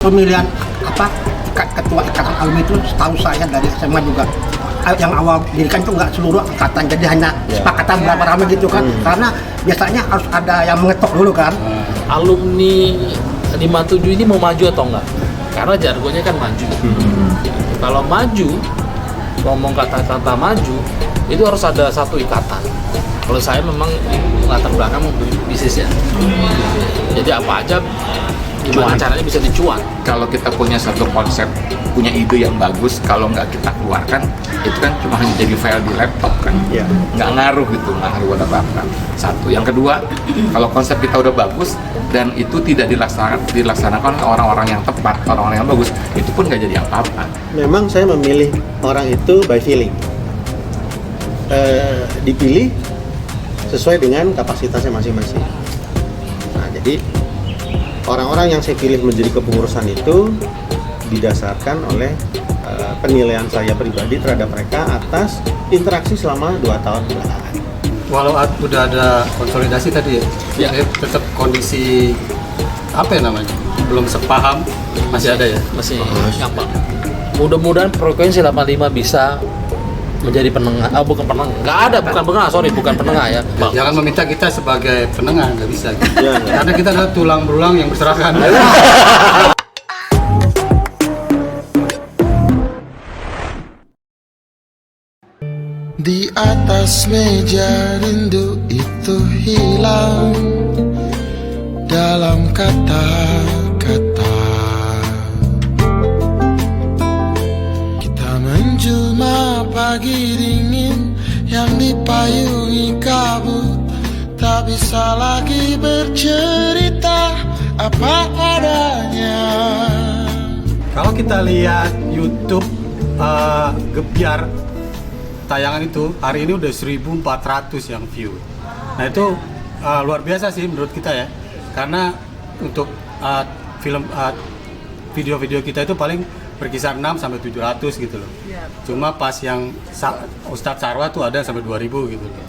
Pemilihan ketua ikatan alumni itu setahu saya dari SMA juga yang awal dirikan itu nggak seluruh angkatan, jadi hanya sepakatan berapa ramai gitu kan, karena biasanya harus ada yang mengetok dulu kan. Alumni 57 ini mau maju atau enggak? Karena jargonnya kan maju. Kalau maju, ngomong kata-kata maju, itu harus ada satu ikatan. Kalau saya memang latar belakang bisnis ya. Jadi apa aja gimana caranya bisa dicuan. Kalau kita punya satu konsep, punya ide yang bagus, kalau nggak kita keluarkan, itu kan cuma hanya jadi file di laptop kan, nggak ngaruh gitu, nggak ngaruh buat apa-apa. Satu. Yang kedua, kalau konsep kita udah bagus dan itu tidak dilaksanakan oleh orang-orang yang tepat, orang-orang yang bagus, itu pun nggak jadi apa-apa. Memang saya memilih orang itu by feeling, dipilih sesuai dengan kapasitasnya masing-masing. Nah, jadi orang-orang yang saya pilih menjadi kepengurusan itu didasarkan oleh penilaian saya pribadi terhadap mereka atas interaksi selama 2 tahun belakangan. Walau udah ada konsolidasi tadi ya, tetap kondisi apa ya namanya, belum sepaham, masih ada ya? Masih gampang. Mudah-mudahan frekuensi 85 bisa menjadi penengah, bukan penengah, nggak ada, bukan penengah ya. Jangan meminta kita sebagai penengah, nggak bisa gitu. Karena kita adalah tulang belulang yang berserakan. Di atas meja rindu itu hilang dalam kata-kata. Kita menjelma pagi dingin yang dipayungi kabut, tak bisa lagi bercerita apa adanya. Kalau kita lihat YouTube Gebyar, tayangan itu hari ini udah 1.400 yang view. Nah itu luar biasa sih menurut kita ya, karena untuk video-video kita itu paling berkisar 600-700 gitu loh. Cuma pas yang Ustadz Sarwa tuh ada sampai 2.000 gitu loh.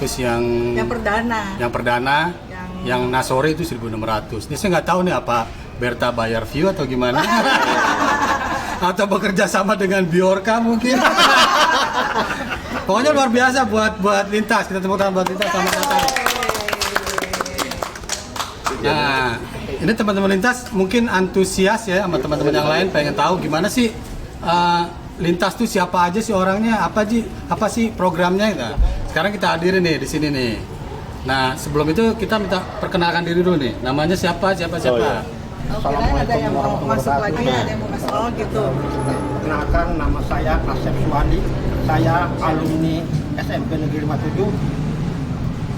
Terus yang perdana yang Nasore itu 1.600. Ini saya nggak tahu nih apa Berta bayar view atau gimana. Atau bekerja sama dengan Biorka mungkin. Pokoknya luar biasa buat Lintas. Kita tepuk tangan buat Lintas sama datang. Nah, ini teman-teman Lintas mungkin antusias ya sama teman-teman yang lain, pengen tahu gimana sih Lintas tuh siapa aja sih orangnya, apa sih programnya gitu. Sekarang kita hadirin nih di sini nih. Nah, sebelum itu kita minta perkenalkan diri dulu nih. Namanya siapa? Oh, ya. Assalamualaikum ada yang mau masuk lagi, ada yang mau masuk gitu. Perkenalkan, nama saya Asep Suwandi. Saya alumni SMP Negeri 57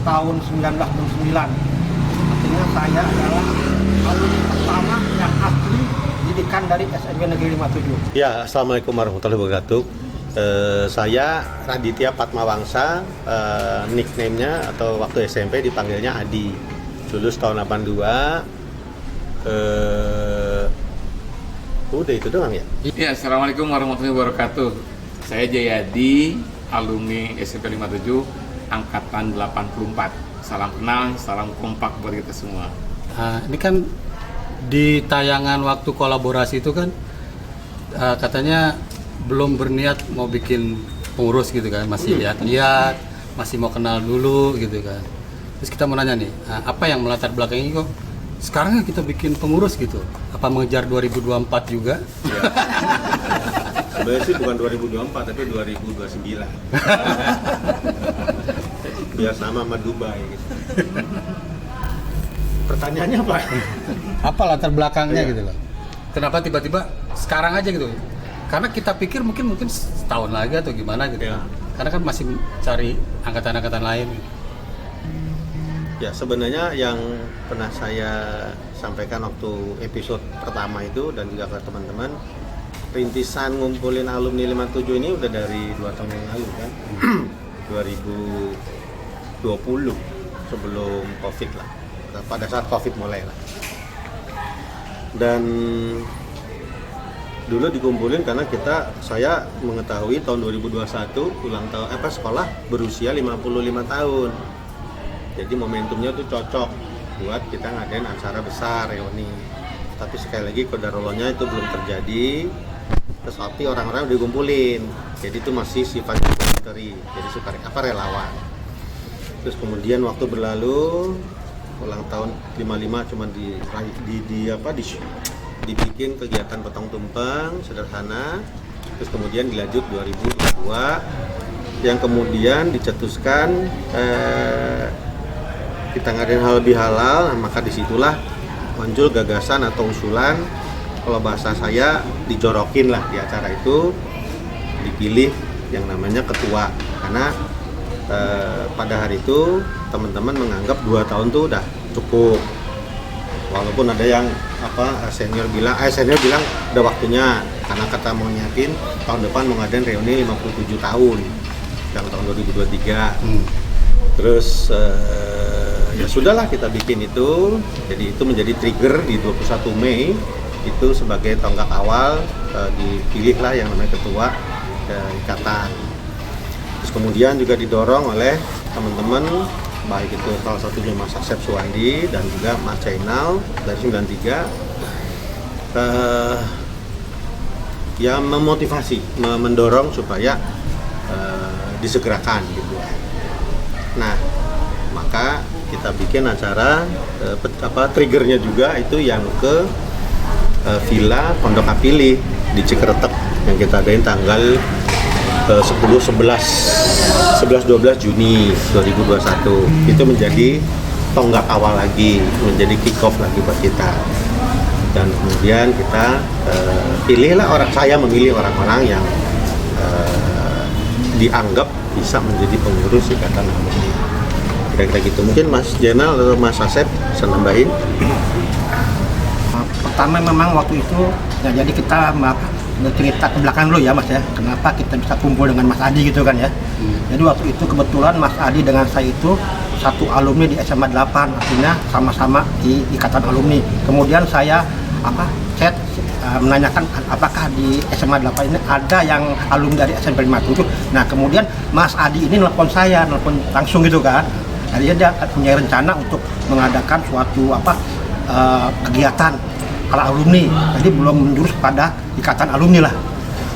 tahun 1969. Artinya saya adalah alumni pertama yang asli didikan dari SMP Negeri 57. Ya, Assalamualaikum warahmatullahi wabarakatuh. Saya Raditya Patmawangsa, nickname-nya atau waktu SMP dipanggilnya Adi. Lulus tahun 82. Udah itu doang ya? Ya, Assalamualaikum warahmatullahi wabarakatuh. Saya Jayadi, alumni SMP 57, angkatan 84. Salam kenal, salam kompak buat kita semua. Ini kan di tayangan waktu kolaborasi itu kan katanya belum berniat mau bikin pengurus gitu kan, masih lihat-lihat, masih mau kenal dulu gitu kan. Terus kita mau nanya nih, apa yang melatar belakangi kok sekarang kita bikin pengurus gitu? Apa mengejar 2024 juga? Ya. Sebenarnya sih bukan 2024 tapi 2029. Biar sama Dubai gitu. Pertanyaannya apa? Apa latar belakangnya gitu loh? Kenapa tiba-tiba sekarang aja gitu? Karena kita pikir mungkin setahun lagi atau gimana gitu. Ya. Karena kan masih cari angkatan-angkatan lain. Ya, sebenarnya yang pernah saya sampaikan waktu episode pertama itu dan juga ke teman-teman, rintisan ngumpulin alumni 57 ini udah dari 2 tahun yang lalu kan. 2020 sebelum Covid lah. Pada saat Covid mulai lah. Dan dulu dikumpulin karena saya mengetahui tahun 2021 ulang tahun sekolah berusia 55 tahun. Jadi momentumnya tuh cocok buat kita ngadain acara besar reuni. tapi sekali lagi kodarollahnya itu belum terjadi. Terus tapi orang-orang udah dikumpulin, jadi itu masih sifatnya voluntary, jadi relawan. Terus kemudian waktu berlalu, ulang tahun 55 cuma dibikin kegiatan potong tumpeng sederhana. Terus kemudian dilanjut 2002 yang kemudian dicetuskan kita ngadain hal lebih halal. Nah, maka disitulah muncul gagasan atau usulan, kalau bahasa saya dijorokin lah di acara itu, dipilih yang namanya ketua, karena pada hari itu teman-teman menganggap 2 tahun tuh udah cukup, walaupun ada yang senior bilang udah waktunya, karena kata mau nyiapin tahun depan mau ngadain reuni 57 tahun yang tahun 2023. Terus ya sudahlah kita bikin itu, jadi itu menjadi trigger di 21 Mei itu sebagai tonggak awal, dipilihlah yang namanya ketua ikatan. Terus kemudian juga didorong oleh teman-teman, baik itu salah satunya Mas Asep Suwandi dan juga Mas Cainal dari 93, yang memotivasi, mendorong supaya disegerakan gitu. Nah, maka kita bikin acara triggernya juga itu yang ke Villa Pondok Kapili di Cikeretek yang kita adain tanggal 11-12 Juni 2021. Itu menjadi tonggak awal lagi, menjadi kick off lagi buat kita. Dan kemudian kita saya memilih orang-orang yang dianggap bisa menjadi pengurus ikatan alumni. Kira-kira gitu. Mungkin Mas Jenal atau Mas Asep bisa nambahin. Pertama memang waktu itu ya, jadi kita cerita ke belakang dulu ya Mas ya, kenapa kita bisa kumpul dengan Mas Adi gitu kan ya. Jadi waktu itu kebetulan Mas Adi dengan saya itu satu alumni di SMA 8, artinya sama-sama di ikatan alumni. Kemudian saya chat menanyakan apakah di SMA 8 ini ada yang alumni dari SMP 57. Nah kemudian Mas Adi ini nelpon langsung gitu kan. Jadi dia punya rencana untuk mengadakan suatu kegiatan ala alumni, jadi belum menjurus pada ikatan alumni lah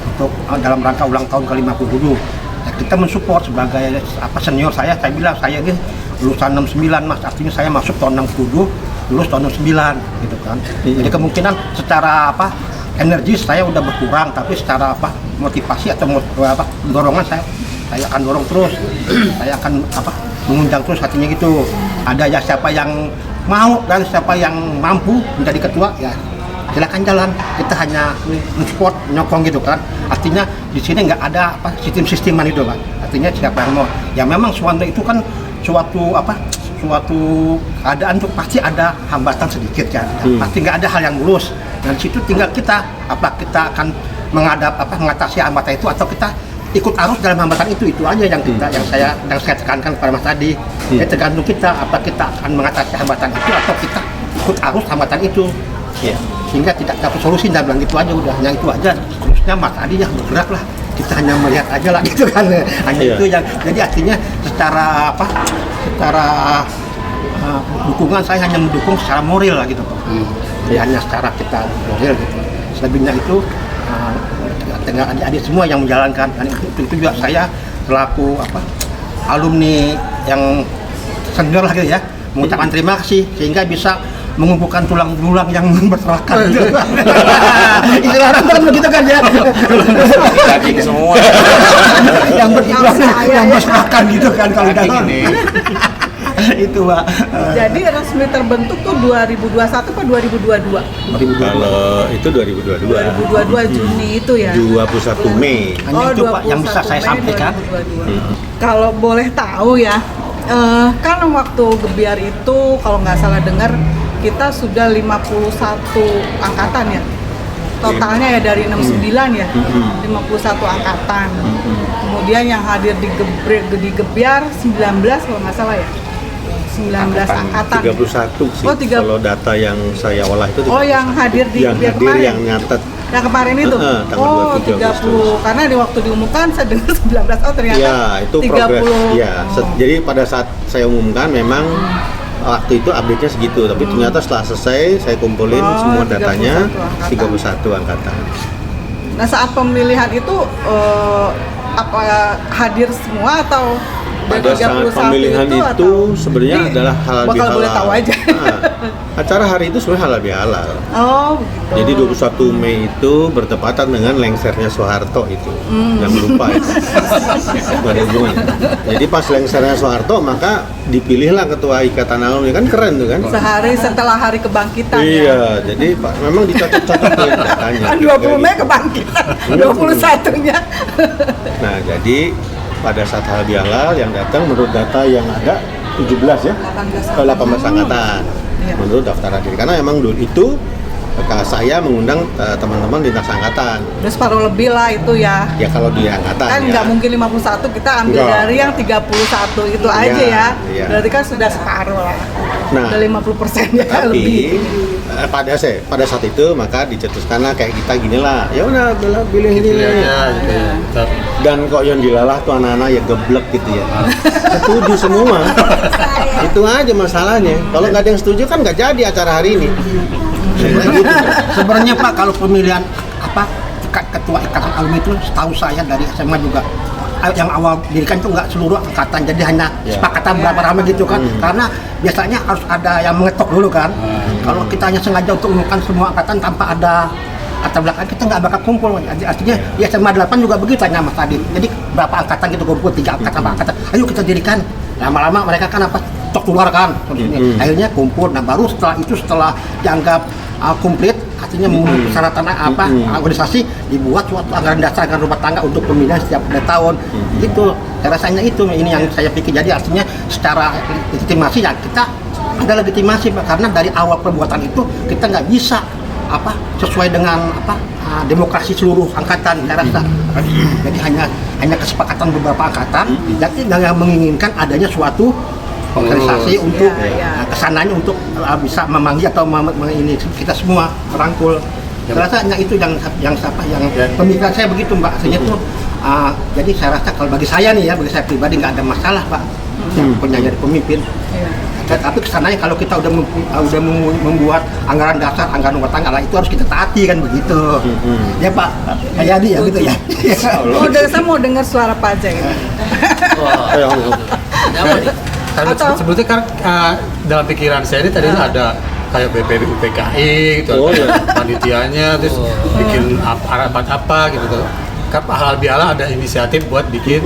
untuk dalam rangka ulang tahun ke-57. Ya, kita mensupport sebagai senior saya bilang saya ini lulusan 69 Mas, artinya saya masuk tahun 67, lulus tahun 69 gitu kan. Jadi kemungkinan secara energi saya udah berkurang, tapi secara motivasi atau dorongan saya akan dorong terus. Saya akan mengundang terus hatinya gitu. Ada ya siapa yang mau dan siapa yang mampu menjadi ketua ya silakan jalan, kita hanya mensupport, nyokong gitu kan. Artinya di sini nggak ada sistem-sisteman itu Pak. Artinya siapa yang mau, ya memang suatu itu kan suatu keadaan tuh pasti ada hambatan sedikit kan. Pasti nggak ada hal yang mulus, dan situ tinggal kita akan mengatasi hambatan itu atau kita ikut arus dalam hambatan itu aja yang kita yang saya tekankan kepada Mas tadi. Ya tergantung kita, apa kita akan mengatasi hambatan itu atau kita ikut arus hambatan itu. Ya, sehingga tidak dapat solusi dan bilang gitu aja udah, yang itu aja. Terusnya Mas tadi ya bergerak lah, kita hanya melihat aja lah gitu kan. Hanya itu yang jadi artinya secara dukungan saya hanya mendukung secara moral lah gitu. Ya, hanya secara kita moral gitu. Selebihnya itu dengan adik-adik semua yang menjalankan, dan itu juga saya selaku alumni yang senior lah gitu ya, mengucapkan terima kasih sehingga bisa mengumpulkan tulang-tulang yang berserakan. Istilah orang begitu kan ya. Daging semua. Yang berserakan gitu kan kalau dalam. Itu Pak. Jadi resmi terbentuk tuh 2021 atau 2022? Kalau itu 2022. 2022 Juni itu ya. 21 Mei. Hanya itu Pak yang bisa saya sampaikan. Kalau boleh tahu ya, kan waktu Gebiar itu kalau nggak salah dengar kita sudah 51 angkatan ya. Totalnya ya dari 69 ya. 51 angkatan. Kemudian yang hadir di Gebiar 19 kalau nggak salah ya. 19 angkatan. 31 sih. Oh, 30. Kalau data yang saya olah itu 31. Oh, yang hadir di Gebiar kemarin. Yang nyatet. Yang kemarin itu? Oh, 30. Karena di waktu diumumkan saya dengar 19. Oh, ternyata ya, itu 30. progres. Ya, jadi pada saat saya umumkan memang waktu itu update-nya segitu, tapi ternyata setelah selesai saya kumpulin Oh, semua datanya 31 31 angkatan. Nah saat pemilihan itu apa hadir semua atau dari Pada saat 31 pemilihan itu atau sebenarnya ini adalah halal bakal bihalal. boleh tahu aja. Nah, acara hari itu sebenarnya halal bihalal. Oh begitu. Jadi 21 Mei itu bertepatan dengan lengsernya Soeharto itu. Jangan lupa itu. Itu ada hubungannya. Jadi pas lengsernya Soeharto maka dipilihlah ketua Ikatan Alumni, kan keren tuh kan? Sehari setelah hari kebangkitan ya. Iya, jadi Pak memang dicocok-cocokin datanya. Kan 20 Mei kebangkitan, 21-nya. Nah, jadi pada saat halal bihalal yang datang menurut data yang ada 17 ya, 18 18 angkatan Iya. menurut daftar hadir, karena emang dulu itu saya mengundang teman-teman lintas angkatan. Udah separuh lebih lah itu ya. Ya kalau di angkatan Kan ya. nggak mungkin 51, kita ambil Nggak. dari yang 31 itu aja Iya, ya. iya. Berarti kan sudah separuh lah. Nah, Udah 50% ya lebih. Tapi pada saat itu maka dicetuskanlah kayak kita gini lah. Ya udah pilih ini. Pilih aja gitu ya. Tetap. Dan kok yang dilalah tuh anak-anak ya geblek gitu ya. Setuju semua. Itu aja masalahnya. Kalau nggak ada yang setuju kan nggak jadi acara hari ini. Sebenarnya Pak, kalau pemilihan ketua Ikatan Alumni itu setahu saya dari SMA juga yang awal dirikan itu nggak seluruh angkatan, jadi hanya sepakatan berapa ramai gitu kan, karena biasanya harus ada yang mengetok dulu kan. Kalau kita hanya sengaja untuk mengumumkan semua angkatan tanpa ada latar belakang, kita nggak bakal kumpul. Artinya di SMA 8 juga begitu hanya Mas Tadi. Jadi berapa angkatan gitu kumpul, 3 angkatan, 4 angkatan, ayo kita dirikan. Lama-lama mereka kan cok keluar kan. Akhirnya kumpul. Nah baru setelah dianggap komplit, artinya memenuhi persyaratan organisasi, dibuat suatu anggaran dasar, anggaran rumah tangga untuk pemilihan setiap tahun. Gitu. Rasanya itu ini yang saya pikir. Jadi artinya secara legitimasi ya kita ada legitimasi Pak, karena dari awal perbuatan itu kita nggak bisa sesuai dengan demokrasi seluruh angkatan, saya rasa. Jadi hanya kesepakatan beberapa angkatan yang menginginkan adanya suatu organisasi untuk kesananya untuk bisa memanggil atau ini kita semua merangkul. Saya rasa itu yang pemikiran saya begitu Mbak. Artinya tuh jadi saya rasa kalau bagi saya nih ya, bagi saya pribadi nggak ada masalah Pak yang punya jadi pemimpin. Tapi kesananya kalau kita udah membuat anggaran dasar, anggaran rumah tangga lah, itu harus kita taati kan begitu. Ya Pak Hayadi ya gitu ya. Saya mau dengar suara Pak Ajeng. Apa nih? Karena sebetulnya kan dalam pikiran saya ini tadi ada kayak BPUPKI gitu, panitianya, terus bikin apa gitu tuh. Kan halal bihalal ada inisiatif buat bikin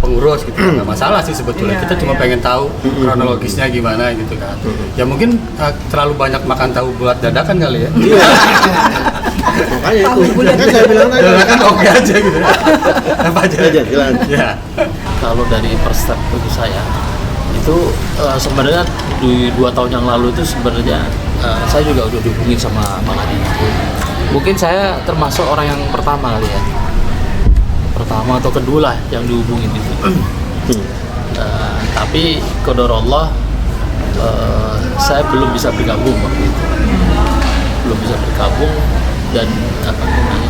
pengurus gitu, nggak masalah sih sebetulnya. Kita cuma pengen tahu kronologisnya gimana gitu kan. Ya mungkin terlalu banyak makan tahu bulat dadakan kali ya. Iya. Makanya itu kan saya bilang tadi. Dadakan oke aja gitu. Apa aja? Jalan. Ya. Kalau dari perspektif saya itu sebenarnya di 2 tahun yang lalu itu sebenarnya saya juga udah dihubungi sama Bang Adi. Mungkin saya termasuk orang yang pertama kali ya, pertama atau kedua lah yang dihubungin itu. Tapi qadar Allah saya belum bisa bergabung waktu itu, belum bisa bergabung dan apa namanya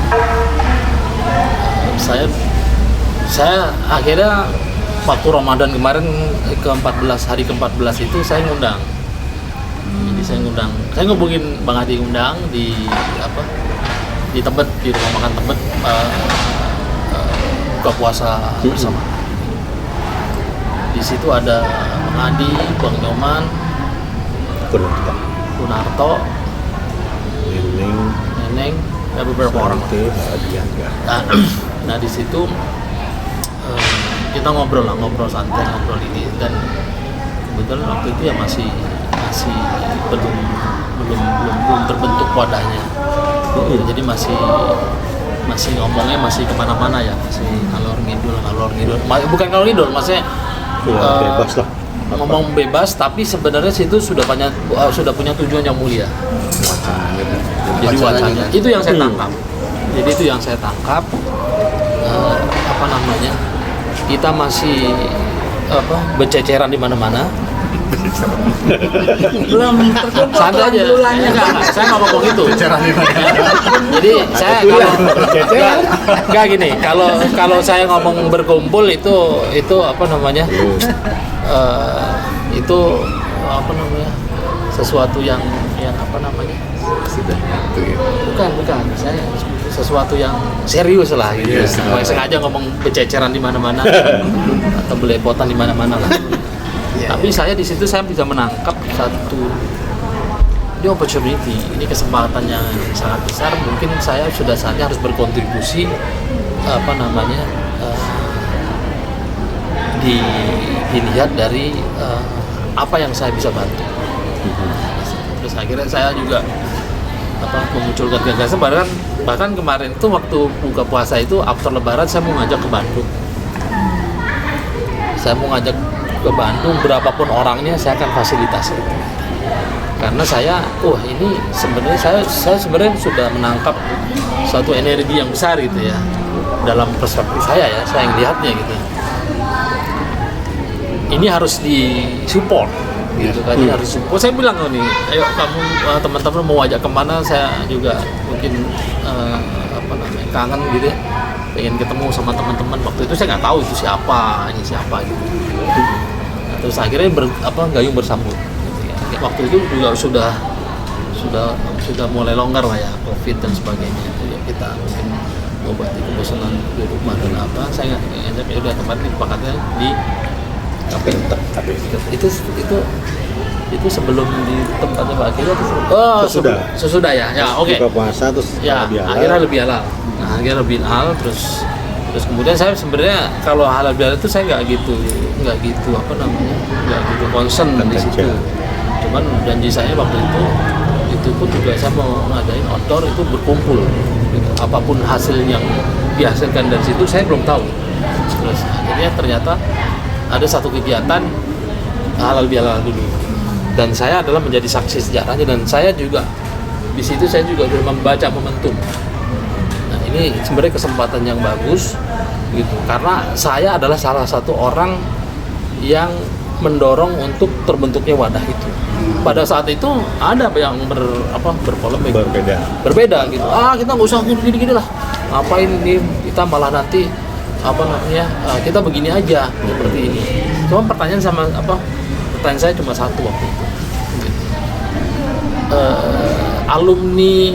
saya akhirnya waktu Ramadan kemarin hari ke-14 itu saya ngundang. Jadi saya ngubungin Bang Adi, ngundang di Tebet, di rumah makan Tebet, buka puasa bersama. Di situ ada Bang Adi, Bang Nyoman, Kunarto, Neneng, ada beberapa orang. Nah di situ kita ngobrol santai, ngobrol ini, dan kebetulan waktu itu ya masih belum terbentuk wadahnya. Jadi masih ngomongnya masih kemana-mana ya, masih ngalor ngidul. Bukan ngalor ngidul, maksudnya bebas lah. Ngomong bebas, tapi sebenarnya situ sudah punya tujuan yang mulia. Jadi wacana itu yang saya tangkap. Jadi itu yang saya tangkap. Kita masih berceceran di mana-mana. Belum terkumpul Santai aja. Enggak, saya nggak ngomong itu. Jadi saya nggak gini. Kalau saya ngomong berkumpul itu itu apa namanya, sesuatu yang apa namanya, Sudah itu ya. bukan saya sesuatu yang serius lah gitu ya. Yang sengaja ngomong bececeran di mana-mana atau belepotan di mana-mana lah. Tapi saya di situ saya bisa menangkap satu ini opportunity, ini kesempatan yang sangat besar. Mungkin saya sudah saatnya harus berkontribusi apa namanya, dilihat dari apa yang saya bisa bantu. Terus akhirnya saya juga memunculkan gagasan, bahkan kemarin itu waktu buka puasa itu after lebaran saya mau ngajak ke Bandung. Saya mau ngajak ke Bandung, berapapun orangnya saya akan fasilitasi. Karena saya, ini sebenarnya saya sebenarnya sudah menangkap suatu energi yang besar gitu ya, dalam perspektif saya ya, saya yang lihatnya gitu. Ini harus disupport gitu kan, ini harus support. Saya bilang nih, ayo kamu teman-teman mau ajak kemana, saya juga mungkin kangen gitu ya, pengen ketemu sama teman-teman. Waktu itu saya nggak tahu itu siapa gitu. Terus akhirnya gayung bersambut. Waktu itu juga sudah mulai longgar lah ya, COVID dan sebagainya. Ya, kita mungkin mengobati kebosanan di rumah dan apa. Saya ngajak ya udah kemarin disepakatnya di itu sebelum di tempatnya Pak Akira sesudah ya oke. Buka puasa terus ya akhirnya lebih halal. Nah, akhirnya lebih halal terus kemudian saya sebenarnya kalau halal bihalal itu saya nggak gitu concern di situ. Cuman janji saya waktu itu pun juga saya mau ngadain outdoor itu berkumpul gitu. Apapun hasil yang dihasilkan dari situ saya belum tahu. Terus akhirnya ternyata ada satu kegiatan halal bihalal dulu, dan saya adalah menjadi saksi sejarahnya, dan saya juga di situ saya juga sudah membaca momentum. Nah, ini sebenarnya kesempatan yang bagus gitu, karena saya adalah salah satu orang yang mendorong untuk terbentuknya wadah itu. Pada saat itu ada yang berpolemik, berbeda gitu. Kita nggak usah gini-gini lah, ngapain ini, kita malah nanti kita begini aja seperti ini. Cuma pertanyaan saya cuma satu waktu itu. Alumni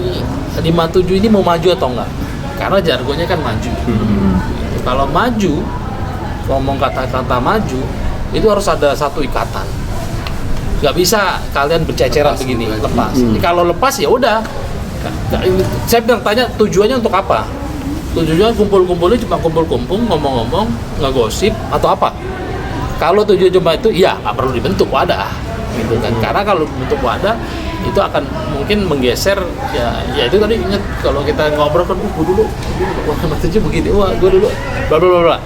57 ini mau maju atau enggak? Karena jargonnya kan maju. Gitu. Kalau maju, ngomong kata-kata maju, itu harus ada satu ikatan. Nggak bisa kalian berceceran begini, lepas. Kalau lepas ya udah. Saya bilang tanya tujuannya untuk apa? Tujuannya kumpul-kumpulnya cuma kumpul-kumpul, ngomong-ngomong, ngegosip atau apa? Kalau tujuan cuma itu, ya nggak perlu dibentuk wadah, gitu kan? Karena kalau bentuk wadah itu akan mungkin menggeser, ya itu tadi ingat kalau kita ngobrol kan, gue dulu, wah tujuan begini, wah gue dulu, bla bla bla.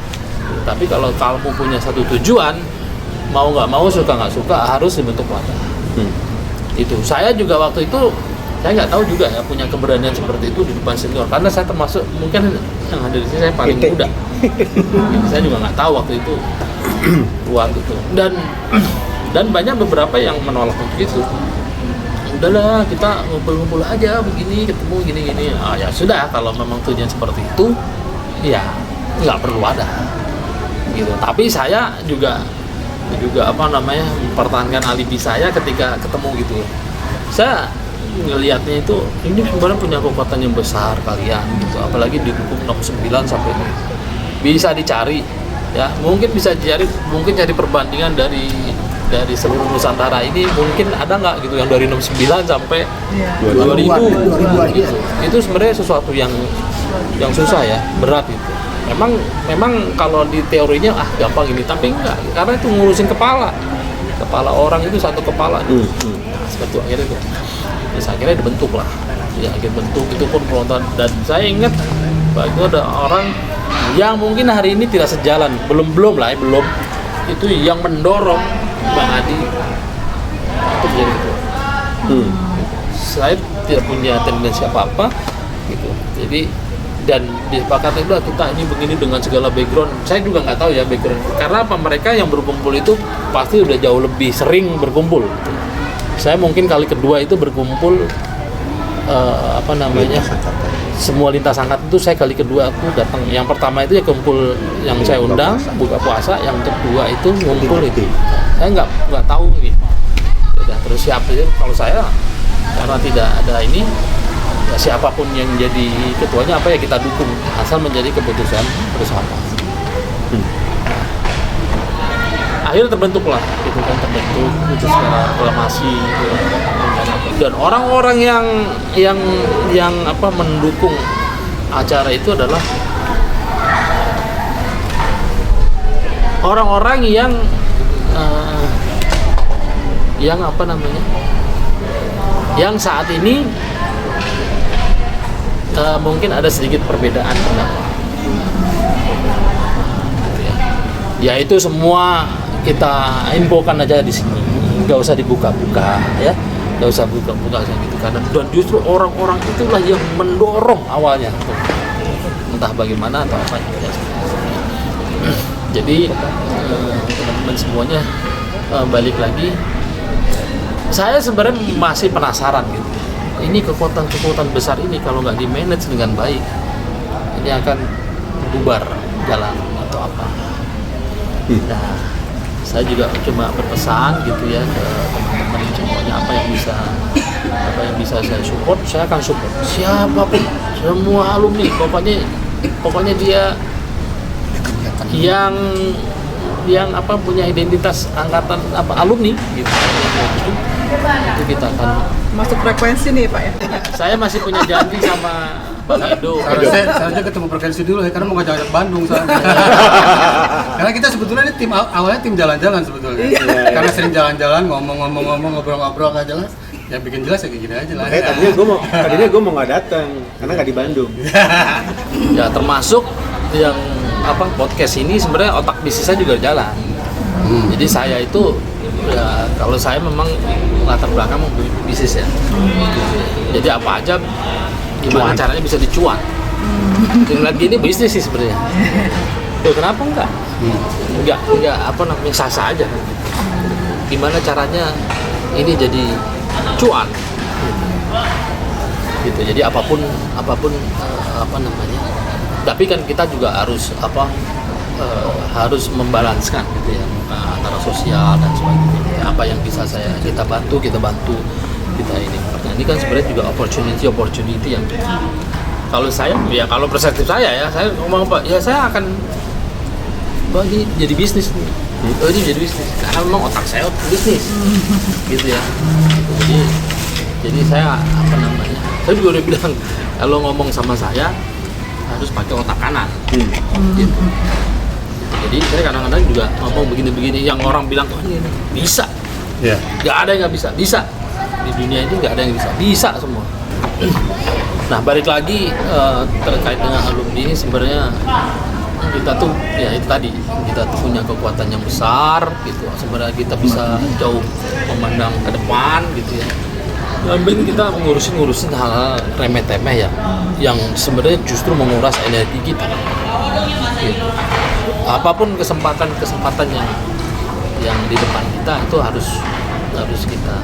Tapi kalau kamu punya satu tujuan, mau nggak mau, suka nggak suka, harus dibentuk wadah. Itu saya juga waktu itu. Saya nggak tahu juga ya punya keberanian seperti itu di depan senior, karena saya termasuk mungkin yang ada di sini saya paling muda. Saya juga nggak tahu waktu itu keluar gitu, dan banyak beberapa yang menolak untuk itu. Udahlah, kita ngumpul-ngumpul aja begini, ketemu gini-gini. Ya sudah, kalau memang tujuan seperti itu, ya nggak perlu ada gitu. Tapi saya juga mempertahankan alibi saya ketika ketemu gitu. Saya ngelihatnya itu ini sebenarnya punya kekuatan yang besar kalian gitu, apalagi didukung 69 sampai ini. Bisa dicari ya, mungkin bisa cari perbandingan dari seluruh Nusantara ini, mungkin ada nggak gitu yang dari 69 sampai 2000 gitu. Itu sebenarnya sesuatu yang susah ya, berat itu. Memang kalau di teorinya gampang ini, tapi enggak, karena itu ngurusin kepala orang itu satu kepala. Nah, seperti itu akhirnya itu. Terus akhirnya dibentuk lah, ya akhirnya bentuk itu pun penonton. Dan saya ingat itu ada orang yang mungkin hari ini tidak sejalan, belum itu yang mendorong Bang Adi untuk menjadi ketua. Saya tidak punya tendensi apa-apa gitu, jadi dan disepakati itu kita ini begini dengan segala background. Saya juga nggak tahu ya background, karena mereka yang berkumpul itu pasti udah jauh lebih sering berkumpul. Saya mungkin kali kedua itu berkumpul semua lintas angkatan itu saya kali kedua aku datang. Yang pertama itu ya kumpul yang saya undang buka puasa, yang kedua itu ngumpul itu. Saya nggak tahu ini sudah terus siap. Jadi kalau saya karena tidak ada ini, ya siapapun yang jadi ketuanya apa ya kita dukung asal menjadi keputusan bersama. Akhirnya terbentuklah gitu kan, terbentuk itu secara aklamasi gitu. Dan orang-orang yang apa mendukung acara itu adalah orang-orang yang apa namanya, yang saat ini mungkin ada sedikit perbedaan pendapat. Ya itu semua kita infokan aja di sini, nggak usah dibuka-buka ya, nggak usah buka-buka gitu. Karena dan justru orang-orang itulah yang mendorong awalnya, entah bagaimana atau apa ya. Jadi teman-teman semuanya balik lagi. Saya sebenarnya masih penasaran gitu. Ini kekuatan-kekuatan besar ini kalau nggak di-manage dengan baik, ini akan bubar jalan atau apa. Nah, saya juga cuma berpesan gitu ya ke teman-teman semuanya, apa yang bisa saya support, saya akan support. Siapapun, semua alumni, pokoknya dia yang apa punya identitas angkatan apa alumni gitu. Itu kita akan Masuk frekuensi nih Pak ya. Saya masih punya janji sama Bang Edo. Seharusnya ketemu frekuensi dulu ya, karena mau ngajak Bandung soalnya. Karena kita sebetulnya ini tim awalnya tim jalan-jalan sebetulnya. Karena sering jalan-jalan, ngomong-ngomong, ngobrol-ngobrol nggak jelas. Ya bikin jelas ya kayak gini aja lah. Tadinya gue mau nggak datang karena nggak di Bandung. Ya termasuk yang apa podcast ini sebenarnya otak bisnisnya juga jalan. Jadi saya itu ya kalau saya memang latar belakang bisnis ya. Jadi apa aja gimana caranya bisa dicuan. Dengan gini bisnis sih sebenarnya. Tuh kenapa enggak? Enggak apa namanya sah-sah aja. Gimana caranya ini jadi cuan. Gitu. Jadi apapun apa namanya. Tapi kan kita juga harus harus membalanskan gitu ya antara sosial dan sebagainya. Apa yang bisa kita bantu kita ini. Nah, ini kan sebenarnya juga opportunity yang kalau saya ya kalau perspektif saya ngomong Pak ya saya akan bagi jadi bisnis nih. Ini jadi bisnis karena memang otak saya bisnis gitu ya. Jadi saya apa namanya? Saya juga udah bilang kalau ngomong sama saya harus pakai otak kanan. Gitu. Jadi saya kadang-kadang juga ngomong begini-begini yang orang bilang oh ini bisa. Gak ada yang nggak bisa. Di dunia ini nggak ada yang bisa semua. Nah balik lagi terkait dengan alumni ini sebenarnya kita tuh ya itu tadi kita tuh punya kekuatan yang besar gitu. Sebenarnya kita bisa jauh memandang ke depan gitu ya. Yang kita ngurusin hal-hal remeh-temeh ya, yang sebenarnya justru menguras energi kita. Gitu. Apapun kesempatan yang di depan kita itu harus kita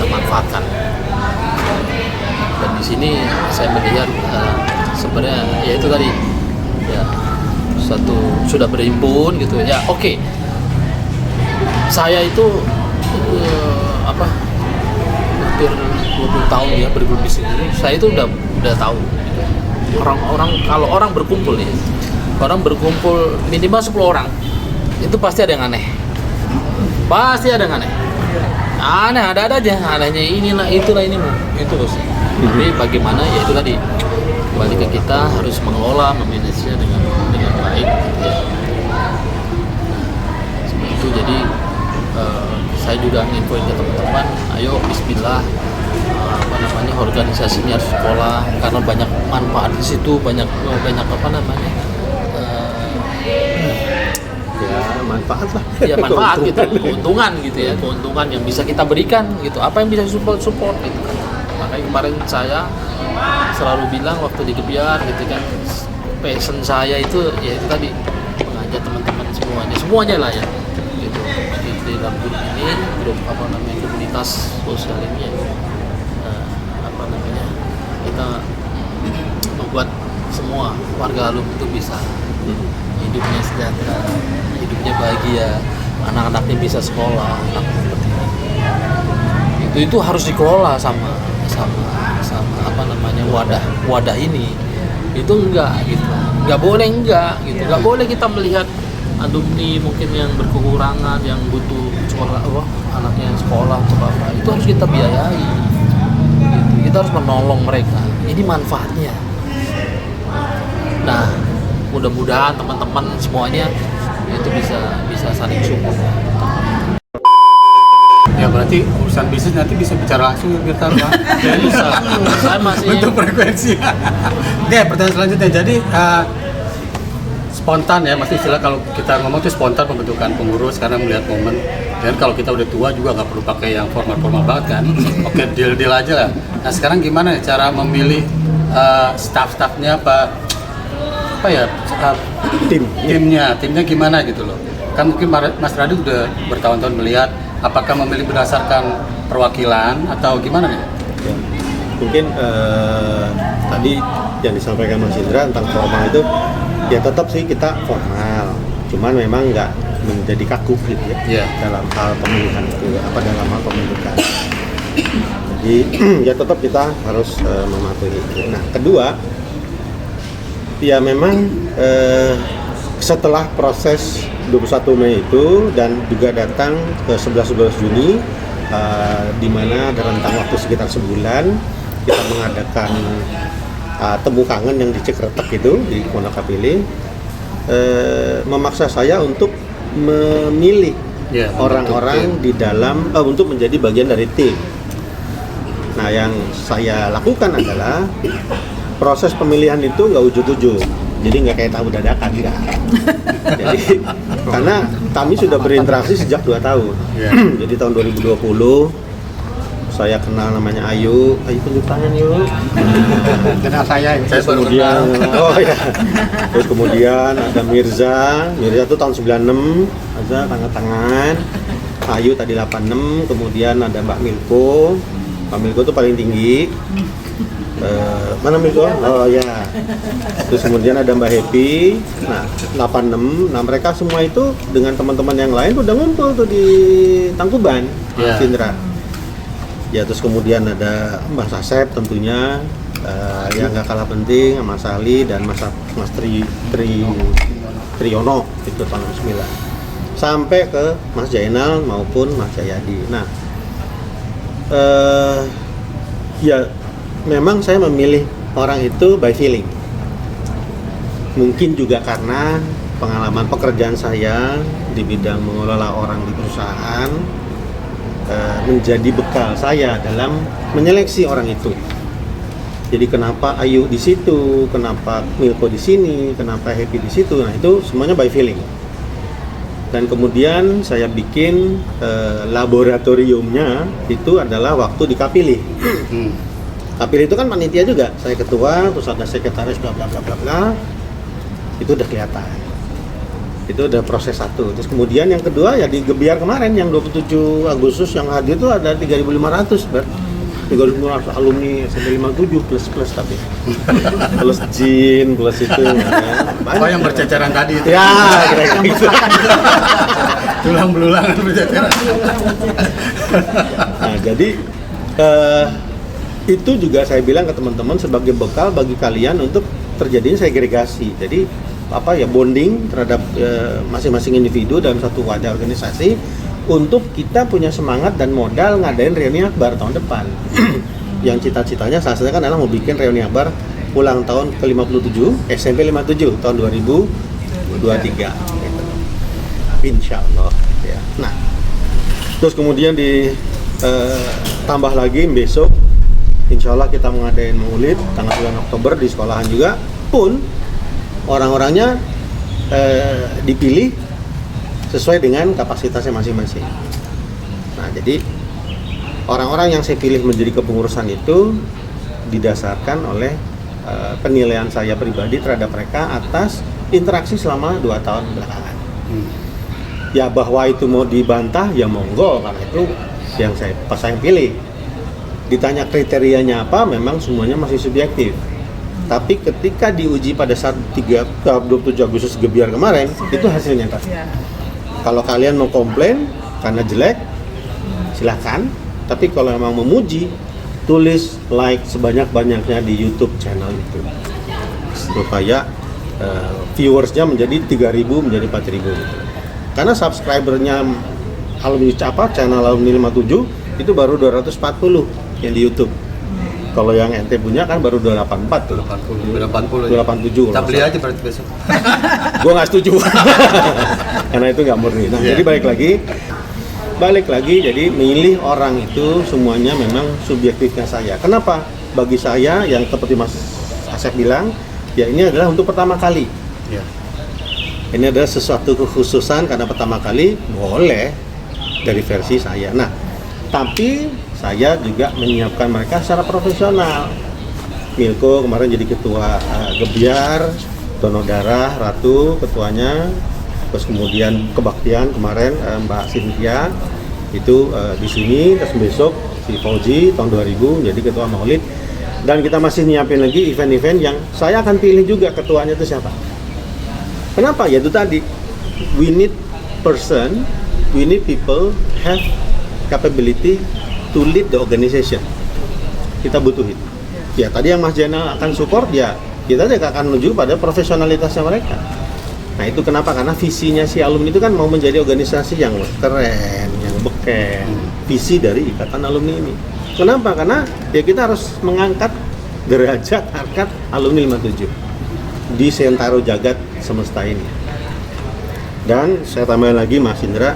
manfaatkan. Dan di sini saya melihat sebenarnya ya itu tadi ya satu sudah berhimpun gitu ya. Oke. Saya itu hampir 20 tahun ya berbisnis ini, saya itu udah tahu orang-orang kalau orang berkumpul minimal 10 orang itu pasti ada yang aneh, ada aja anehnya inilah itulah ini itu terus. Tapi bagaimana ya itu tadi kembali ke kita harus mengelola memanagenya dengan baik gitu ya. Seperti itu. Jadi saya juga nginfoin ke teman-teman, ayo bismillah organisasinya harus sekolah karena banyak manfaat di situ, banyak apa namanya manfaat lah. Ya manfaat gitu, keuntungan yang bisa kita berikan gitu, apa yang bisa support gitu kan. Makanya kemarin saya selalu bilang waktu di Gebiar gitu kan, passion saya itu ya itu tadi mengajak teman-teman semuanya lah ya. Di dalam grup komunitas sosial ini ya, kita membuat semua warga alumni itu bisa hidupnya sejahtera, hidupnya bahagia, anak-anaknya bisa sekolah, seperti itu harus dikelola sama apa namanya wadah ini. Itu enggak gitu, nggak boleh gitu, nggak boleh kita melihat alumni mungkin yang berkekurangan, yang butuh sekolah, anaknya yang sekolah atau apa, itu harus kita biayai gitu. Kita harus menolong mereka, ini manfaatnya. Nah, mudah-mudahan teman-teman semuanya itu bisa saling support. Ya berarti urusan bisnis nanti bisa bicara langsung ya kita Pak. Ya bisa. Saya masih Untuk frekuensi. Oke, pertanyaan selanjutnya. Jadi spontan ya, maksudnya istilah kalau kita ngomong itu spontan pembentukan pengurus karena melihat momen. Dan kalau kita udah tua juga nggak perlu pakai yang formal-formal banget kan. Oke, deal aja lah. Nah sekarang gimana ya cara memilih staff-staffnya apa ya timnya gimana gitu loh. Kan mungkin Mas Radit udah bertahun-tahun melihat, apakah memilih berdasarkan perwakilan atau gimana nih? Ya, mungkin tadi yang disampaikan Mas Indra tentang formal itu ya tetap sih kita formal, cuman memang nggak menjadi kaku gitu ya dalam hal pemilihan itu, dalam hal pembentukan. Jadi ya tetap kita harus mematuhi itu. Nah kedua, ya memang setelah proses 21 Mei itu dan juga datang ke 11-12 Juni di mana ada rentang waktu sekitar sebulan kita mengadakan temu kangen yang di Cikretek itu di Wonokapili, memaksa saya untuk memilih orang-orang di dalam untuk menjadi bagian dari tim. Nah yang saya lakukan adalah proses pemilihan itu nggak ujuk-ujuk, jadi nggak kayak tahu dadakan enggak. Jadi karena kami sudah berinteraksi sejak 2 tahun. Jadi tahun 2020 saya kenal namanya Ayu tunjuk tangan yuk. Kenal saya Terus kemudian terus kemudian ada Mirza itu tahun 96, aja tangan. Ayu tadi 86, kemudian ada Mbak Milko itu paling tinggi. Mana Milko? Oh ya. Terus kemudian ada Mbak Happy, 86. Nah mereka semua itu dengan teman-teman yang lain udah ngumpul tuh di Tangkuban, Indra. Ya terus kemudian ada Mbak Sasep tentunya, yang nggak kalah penting, Mas Ali dan Mas Triyono itu tahun 9. Sampai ke Mas Jainal maupun Mas Jayadi. Nah, ya memang saya memilih orang itu by feeling. Mungkin juga karena pengalaman pekerjaan saya di bidang mengelola orang di perusahaan menjadi bekal saya dalam menyeleksi orang itu. Jadi kenapa Ayu di situ, kenapa Milko di sini, kenapa Happy di situ. Nah, itu semuanya by feeling. Dan kemudian saya bikin laboratoriumnya itu adalah waktu di Kapili. Kapili itu kan panitia juga, saya ketua, terus ada sekretaris bla bla bla bla bla. Itu udah kelihatan. Itu udah proses satu. Terus kemudian yang kedua ya di Gebiar kemarin yang 27 Agustus yang hadir itu ada 3.500 Ber. 3.500 alumni SMP 57 plus tapi. Plus Jin, plus itu ya. Oh yang berceceran tadi itu. Ya, kira-kira gitu. Tulang belulang berceceran. Nah, jadi itu juga saya bilang ke teman-teman sebagai bekal bagi kalian untuk terjadinya segregasi. Jadi bonding terhadap masing-masing individu dalam satu wadah organisasi untuk kita punya semangat dan modal ngadain reuni akbar tahun depan. Yang cita-citanya salah satunya kan adalah mau bikin reuni akbar ulang tahun ke-57 SMP 57 tahun 2023 gitu. Insyaallah ya. Nah, terus kemudian tambah lagi besok insyaallah kita mengadain maulid tanggal 9 Oktober di sekolahan juga, pun orang-orangnya dipilih sesuai dengan kapasitasnya masing-masing. Nah, jadi orang-orang yang saya pilih menjadi kepengurusan itu didasarkan oleh penilaian saya pribadi terhadap mereka atas interaksi selama 2 tahun belakangan. Ya bahwa itu mau dibantah ya monggo, karena itu yang saya pilih. Ditanya kriterianya apa, memang semuanya masih subjektif. Tapi ketika diuji pada saat 27 Agustus Gebiar kemarin, itu hasilnya kan. Kalau kalian mau komplain karena jelek, silakan. Tapi kalau emang memuji, tulis like sebanyak-banyaknya di YouTube channel itu supaya viewersnya menjadi 3.000 menjadi 4.000 gitu. Karena subscribernya channel Alumni 57 itu baru 240 yang di YouTube. Kalau yang ente punya kan baru 284 tuh. 287. Kita beli aja berarti besok. Gua nggak setuju. Karena itu nggak murni. Nah, jadi balik lagi, jadi milih orang itu semuanya memang subjektifnya saya. Kenapa? Bagi saya yang seperti Mas Asep bilang, ya ini adalah untuk pertama kali. Ya. Ini adalah sesuatu kekhususan karena pertama kali boleh dari versi saya. Nah, tapi saya juga menyiapkan mereka secara profesional. Milko kemarin jadi ketua Gebiar, Donor Darah, Ratu ketuanya, terus kemudian Kebaktian kemarin Mbak Cynthia itu di sini, terus besok si Fauzi tahun 2000 jadi ketua Maulid, dan kita masih nyiapin lagi event-event yang saya akan pilih juga ketuanya itu siapa. Kenapa? Ya itu tadi, we need people have capability to lead the organization. Kita butuh itu. Ya tadi yang Mas Jenal akan support, ya kita juga akan menuju pada profesionalitasnya mereka. Nah itu kenapa? Karena visinya si alumni itu kan mau menjadi organisasi yang keren, yang beken. Visi dari Ikatan Alumni ini. Kenapa? Karena ya kita harus mengangkat derajat harkat alumni 57 di seantero jagat semesta ini. Dan saya tambahin lagi Mas Indra,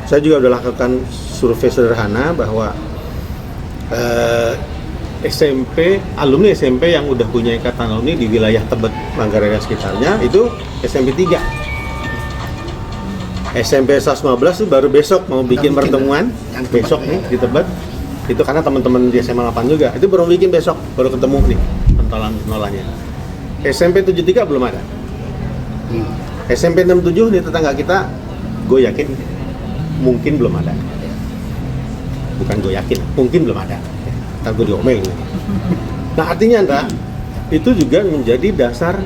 saya juga sudah lakukan survei sederhana bahwa alumni SMP yang udah punya ikatan alumni di wilayah Tebet, Manggarai dan sekitarnya itu SMP 3. SMP 115 itu baru besok mau bikin pertemuan besok nih di Tebet. Itu karena teman-teman di SMA 8 juga. Itu baru bikin besok, baru ketemu nih pentolan-pentolannya. SMP 73 belum ada. SMP 67 di tetangga kita, gue yakin mungkin belum ada. Bukan gue yakin, mungkin belum ada. Ntar gue diomelin. Nah artinya Andra, itu juga menjadi dasar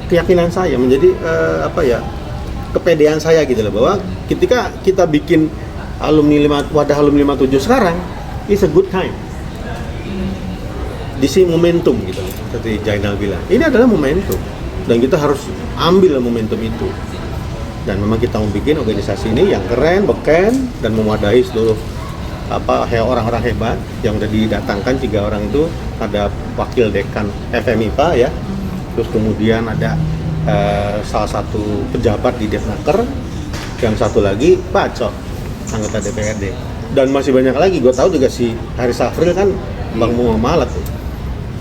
keyakinan saya, menjadi kepedean saya gitu loh, bahwa ketika kita bikin wadah alumni 57 sekarang, it's a good time. Di sini momentum gitu, seperti Jainal bilang. Ini adalah momentum dan kita harus ambil momentum itu. Dan memang kita mau bikin organisasi ini yang keren, beken, dan mewadahi seluruh orang-orang hebat yang udah didatangkan 3 orang itu. Ada wakil dekan FMIPA ya, terus kemudian ada salah satu pejabat di Detnaker, yang satu lagi Pak Cok, anggota DPRD, dan masih banyak lagi. Gue tahu juga si Haris Safril kan Bang Muhammad tuh.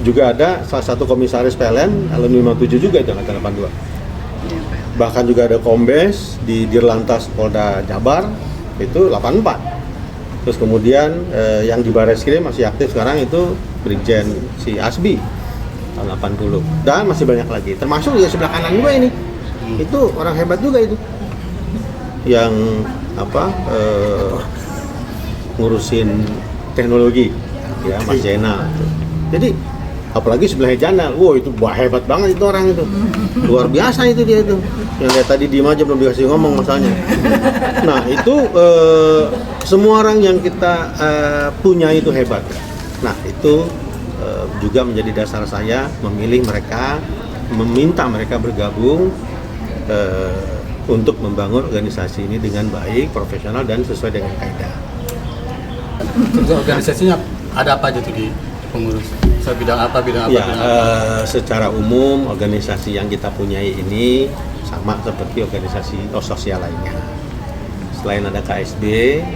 Juga ada salah satu komisaris PLN alumni 57 juga itu angkatan 82. Bahkan juga ada Kombes di Dirlantas Polda Jabar itu 84. Terus kemudian yang di Barreskrim masih aktif sekarang itu Brigjen si Asbi tahun 80. Dan masih banyak lagi. Termasuk juga sebelah kanan gue ini. Itu orang hebat juga itu. Yang ngurusin teknologi ya, Mas Jainal. Jadi apalagi sebelahnya Janal, wow itu hebat banget itu orang itu, luar biasa itu dia itu, yang kayak tadi diem aja belum dikasih ngomong masalahnya. Nah itu semua orang yang kita punya itu hebat. Nah itu juga menjadi dasar saya memilih mereka, meminta mereka bergabung untuk membangun organisasi ini dengan baik, profesional dan sesuai dengan kaidah. Organisasinya ada apa aja tuh di pengurus? Bidang apa? Ya, secara umum organisasi yang kita punyai ini sama seperti organisasi sosial lainnya. Selain ada KSB,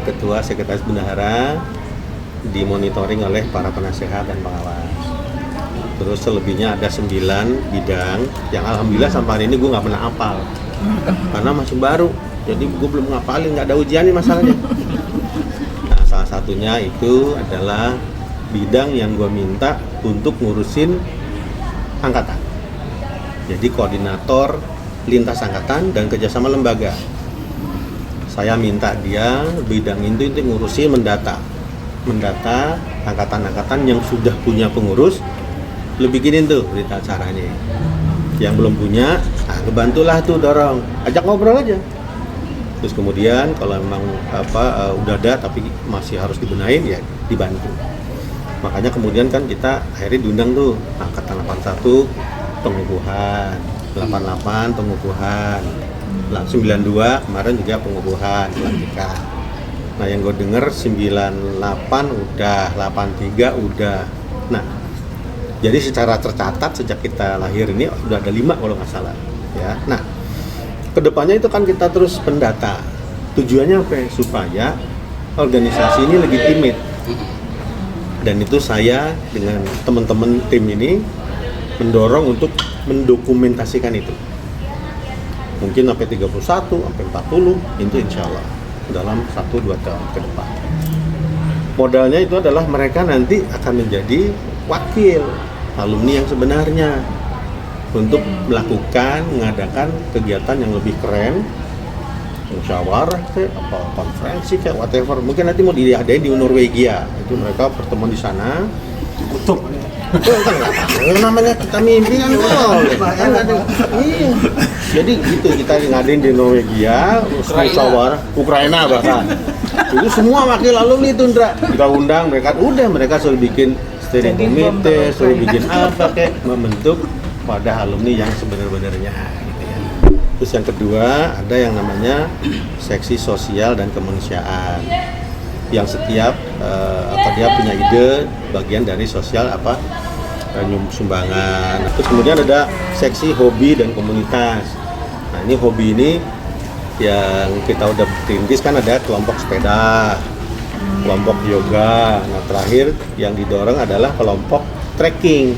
Ketua Sekretaris Bendahara, dimonitoring oleh para penasehat dan pengawas. Terus selebihnya ada 9 bidang yang alhamdulillah sampai hari ini gue nggak pernah hafal karena masih baru, jadi gue belum ngapalin, nggak ada ujian nih masalahnya. Nah salah satunya itu adalah bidang yang gue minta untuk ngurusin angkatan. Jadi koordinator lintas angkatan dan kerjasama lembaga. Saya minta dia bidang itu ngurusin mendata angkatan-angkatan yang sudah punya pengurus, lu bikinin tuh berita acaranya. Yang belum punya, kebantulah tuh dorong, ajak ngobrol aja. Terus kemudian kalau memang udah ada tapi masih harus dibenahin ya dibantu. Makanya kemudian kan kita akhirnya diundang tuh angkatan 81 pengukuhan, 88 pengukuhan, 92 kemarin juga pengukuhan pelantikan. Nah yang gue denger 98 udah, 83 udah. Nah jadi secara tercatat sejak kita lahir ini sudah ada 5 kalau nggak salah ya. Nah kedepannya itu kan kita terus pendata. Tujuannya apa? Supaya organisasi ini legitimate. Dan itu saya dengan teman-teman tim ini mendorong untuk mendokumentasikan itu. Mungkin sampai 31, sampai 40, itu insya Allah dalam 1-2 tahun ke depan. Modalnya itu adalah mereka nanti akan menjadi wakil alumni yang sebenarnya untuk mengadakan kegiatan yang lebih keren, musyawarah kayak apa konferensi kayak whatever. Mungkin nanti mau diadain di Norwegia, itu mereka pertemuan di sana. Kutub. Namanya kita mimpi kan iya. Jadi gitu kita ngadain di Norwegia, musyawarah Ukraina bahkan. Itu semua wakil alumni itu Ndra. Kita undang mereka suruh bikin steering committee, suruh bikin apa kayak membentuk pada alumni yang sebenar-benarnya gitu ya. Terus yang kedua ada yang namanya seksi sosial dan kemanusiaan yang setiap dia punya ide bagian dari sosial sumbangan. Terus kemudian ada seksi hobi dan komunitas. Nah ini hobi ini yang kita udah rintis kan ada kelompok sepeda, kelompok yoga. Nah terakhir yang didorong adalah kelompok trekking.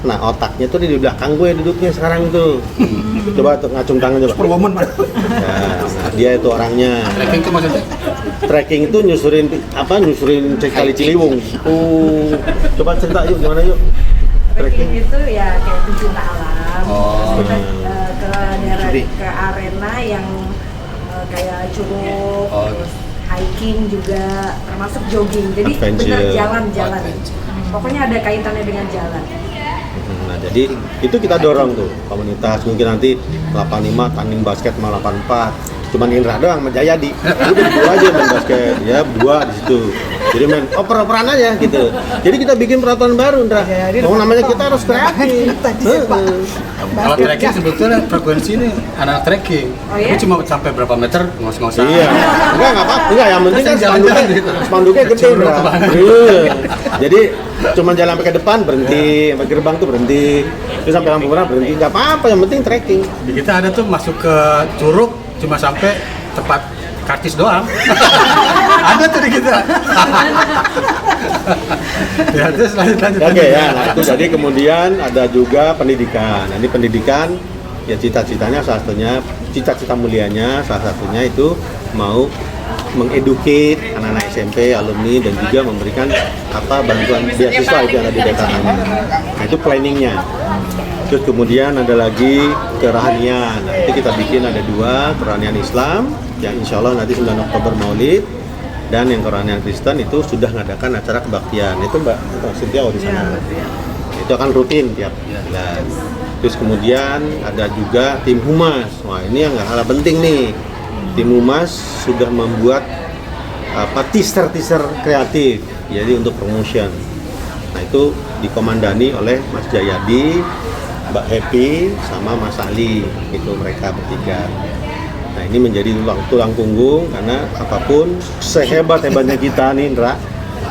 Nah otaknya tuh di belakang gue duduknya sekarang tuh. Coba tuh ngacung tangan coba. Perwoman Pak. Nah, dia itu orangnya. Trekking itu maksudnya? Trekking itu nyusurin Kali Ciliwung. Coba cerita yuk gimana yuk. Trekking itu ya kayak pencinta alam. Kita ke daerah ke arena yang kayak curug, terus hiking juga, termasuk jogging. Jadi benar jalan-jalan. Pokoknya ada kaitannya dengan jalan. Nah jadi itu kita dorong tuh komunitas, mungkin nanti 85 tanding basket malah 84 cuman Indra doang sama Jayadi udah berdua aja main basket ya berdua di situ jadi main oper-operan aja gitu. Jadi kita bikin peraturan baru Indra namanya kita harus kreatif. Kalau trekking sebetulnya frekuensi ini anak trekking ini cuma sampai berapa meter ngos-ngosan. Iya enggak apa-apa yang penting kan spanduknya gede Indra. Jadi cuma jalan sampai ke depan berhenti, sampai gerbang tuh berhenti, terus sampai lampu merah berhenti, nggak apa-apa, yang penting trekking. Di kita ada tuh masuk ke curug cuma sampai tempat karcis doang. Ada tuh di kita. Ya terus lanjut. Oke ya, nah itu jadi kemudian ada juga pendidikan. Nah, ini pendidikan ya cita-citanya salah satunya, cita-cita mulianya salah satunya itu mau mengeducate anak-anak SMP, alumni dan juga memberikan bantuan beasiswa itu yang ada di DKM. Nah itu planningnya. Terus kemudian ada lagi kerohanian. Nah itu kita bikin ada 2 kerohanian Islam yang insya Allah nanti 9 Oktober Maulid dan yang kerohanian Kristen itu sudah mengadakan acara kebaktian. Itu Mbak Cynthia di sana. Itu akan rutin tiap bulan. Terus kemudian ada juga tim humas. Wah ini yang nggak kalah penting nih. Tim humas sudah membuat teaser kreatif jadi untuk promotion. Nah itu dikomandani oleh Mas Jayadi, Mbak Happy sama Mas Ali, itu mereka bertiga. Nah ini menjadi tulang punggung karena apapun sehebat-hebatnya kita nih Indra,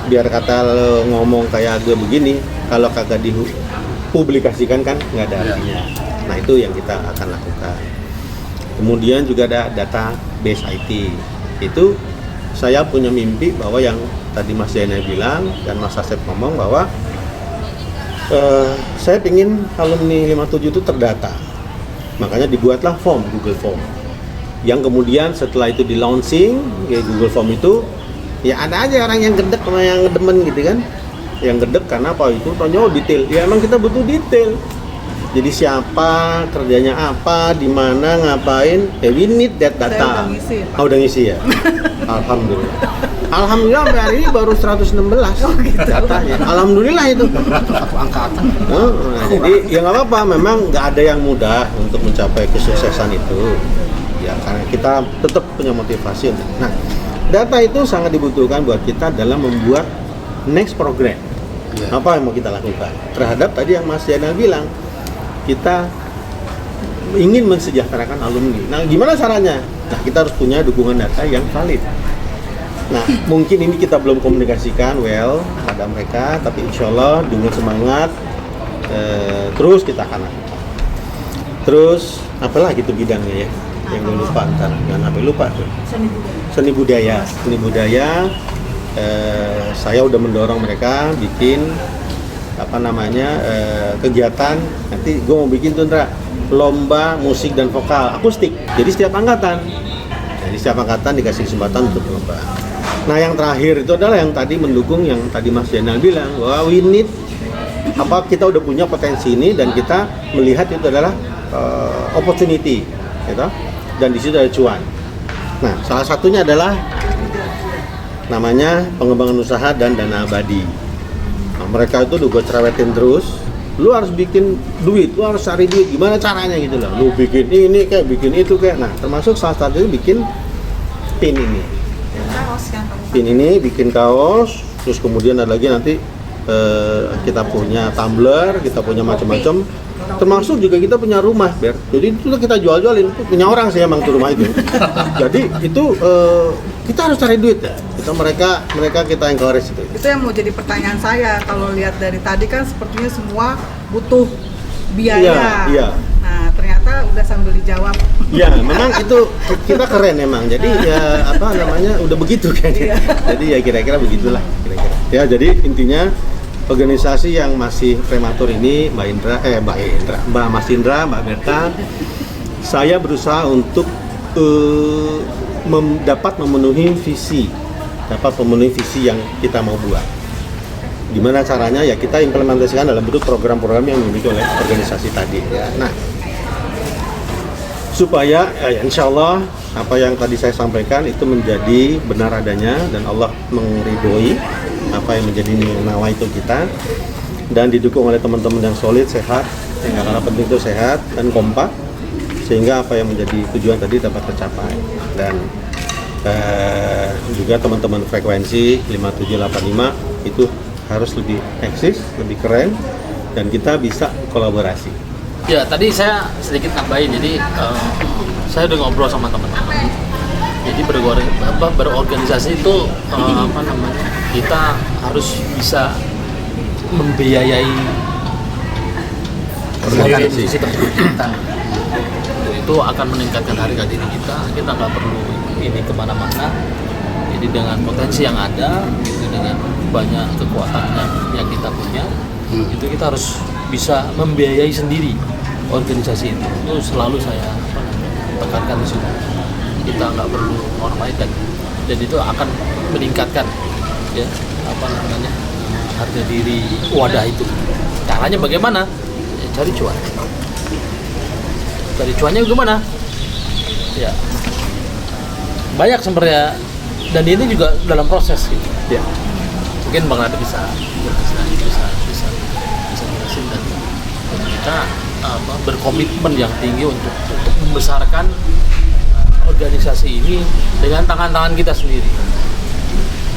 biar kata ngomong kayak gue begini, kalau kagak dipublikasikan kan nggak ada artinya. Nah itu yang kita akan lakukan. Kemudian juga ada database IT. Itu saya punya mimpi bahwa yang tadi Mas Zainal bilang dan Mas Asep ngomong bahwa saya ingin alumni 57 itu terdata. Makanya dibuatlah form, Google Form. Yang kemudian setelah itu di launching ya Google Form itu ya ada aja orang yang gedek sama yang demen gitu kan. Yang gedek karena apa itu tanya detail. Ya emang kita butuh detail. Jadi siapa, kerjanya apa, di mana, ngapain, we need that data. Udah ngisi ya? Alhamdulillah. Alhamdulillah sampai hari ini baru 116 datanya. Alhamdulillah itu. Angkatan. Jadi ya nggak apa-apa, memang nggak ada yang mudah untuk mencapai kesuksesan itu. ya karena kita tetap punya motivasi. Nah, data itu sangat dibutuhkan buat kita dalam membuat next program. Apa yang mau kita lakukan terhadap tadi yang Mas Zainal bilang, kita ingin mensejahterakan alumni. Nah, gimana caranya? Nah, kita harus punya dukungan data yang valid. Nah, mungkin ini kita belum komunikasikan pada mereka, tapi insya Allah dengan semangat terus kita akan lakukan. Terus apalagi itu bidangnya ya, yang gue lupa ntar, jangan sampai lupa tuh. Seni budaya. Saya udah mendorong mereka bikin kegiatan. Nanti gue mau bikin tuh lomba musik dan vokal akustik. Jadi setiap angkatan dikasih kesempatan untuk lomba. Nah, yang terakhir itu adalah yang tadi mendukung yang tadi Mas Zainal bilang bahwa we need kita udah punya potensi ini dan kita melihat itu adalah opportunity, gitu. Dan di situ ada cuan. Nah, salah satunya adalah namanya pengembangan usaha dan dana abadi. Nah, mereka itu udah gue cerewetin terus. Lu harus bikin duit, lu harus cari duit. Gimana caranya gitu loh? Lu bikin ini kayak, bikin itu kayak. Nah, termasuk salah satunya bikin pin ini. Pin ini bikin kaos. Terus kemudian ada lagi nanti kita punya tumbler, kita punya macam-macam. Termasuk juga kita punya rumah, Ber. Jadi itu kita jual-jualin. Punya orang sih emang tuh rumah itu. Jadi itu kita harus cari duit ya. Mereka kita encourage itu. Itu yang mau jadi pertanyaan saya. Kalau lihat dari tadi kan sepertinya semua butuh biaya. Iya. Nah, ternyata udah sambil dijawab. Ya, memang itu kita keren emang. Jadi ya udah begitu kayaknya. Jadi ya kira-kira begitulah kira-kira. Ya, jadi intinya organisasi yang masih prematur ini, Mbak Mas Indra, Mbak Berta, saya berusaha untuk dapat memenuhi visi yang kita mau buat. Gimana caranya? Ya kita implementasikan dalam bentuk program-program yang dimiliki oleh organisasi tadi. Ya. Nah, supaya insya Allah apa yang tadi saya sampaikan itu menjadi benar adanya dan Allah meridhoi apa yang menjadi nawaitu kita dan didukung oleh teman-teman yang solid, sehat, yang karena penting itu sehat dan kompak sehingga apa yang menjadi tujuan tadi dapat tercapai. Dan juga teman-teman frekuensi 5785 itu harus lebih eksis, lebih keren dan kita bisa kolaborasi. Ya, tadi saya sedikit nambahin. Jadi saya udah ngobrol sama teman-teman. Jadi berorganisasi itu kita harus bisa membiayai organisasi tersebut kita. Itu akan meningkatkan harga diri kita. Kita nggak perlu ini kemana-mana. Jadi dengan potensi yang ada, gitu, dengan banyak kekuatan yang kita punya, itu kita harus bisa membiayai sendiri organisasi itu. Itu selalu saya tekankan di situ. Kita nggak perlu orang lain dan itu akan meningkatkan ya harga diri wadah itu. Caranya bagaimana? Ya, cari cuan. Cari cuannya gimana? Ya banyak sebenarnya dan ini juga dalam proses gitu. Ya. Mungkin Bang Rada bisa jelasin dan kita berkomitmen yang tinggi untuk membesarkan organisasi ini dengan tangan-tangan kita sendiri.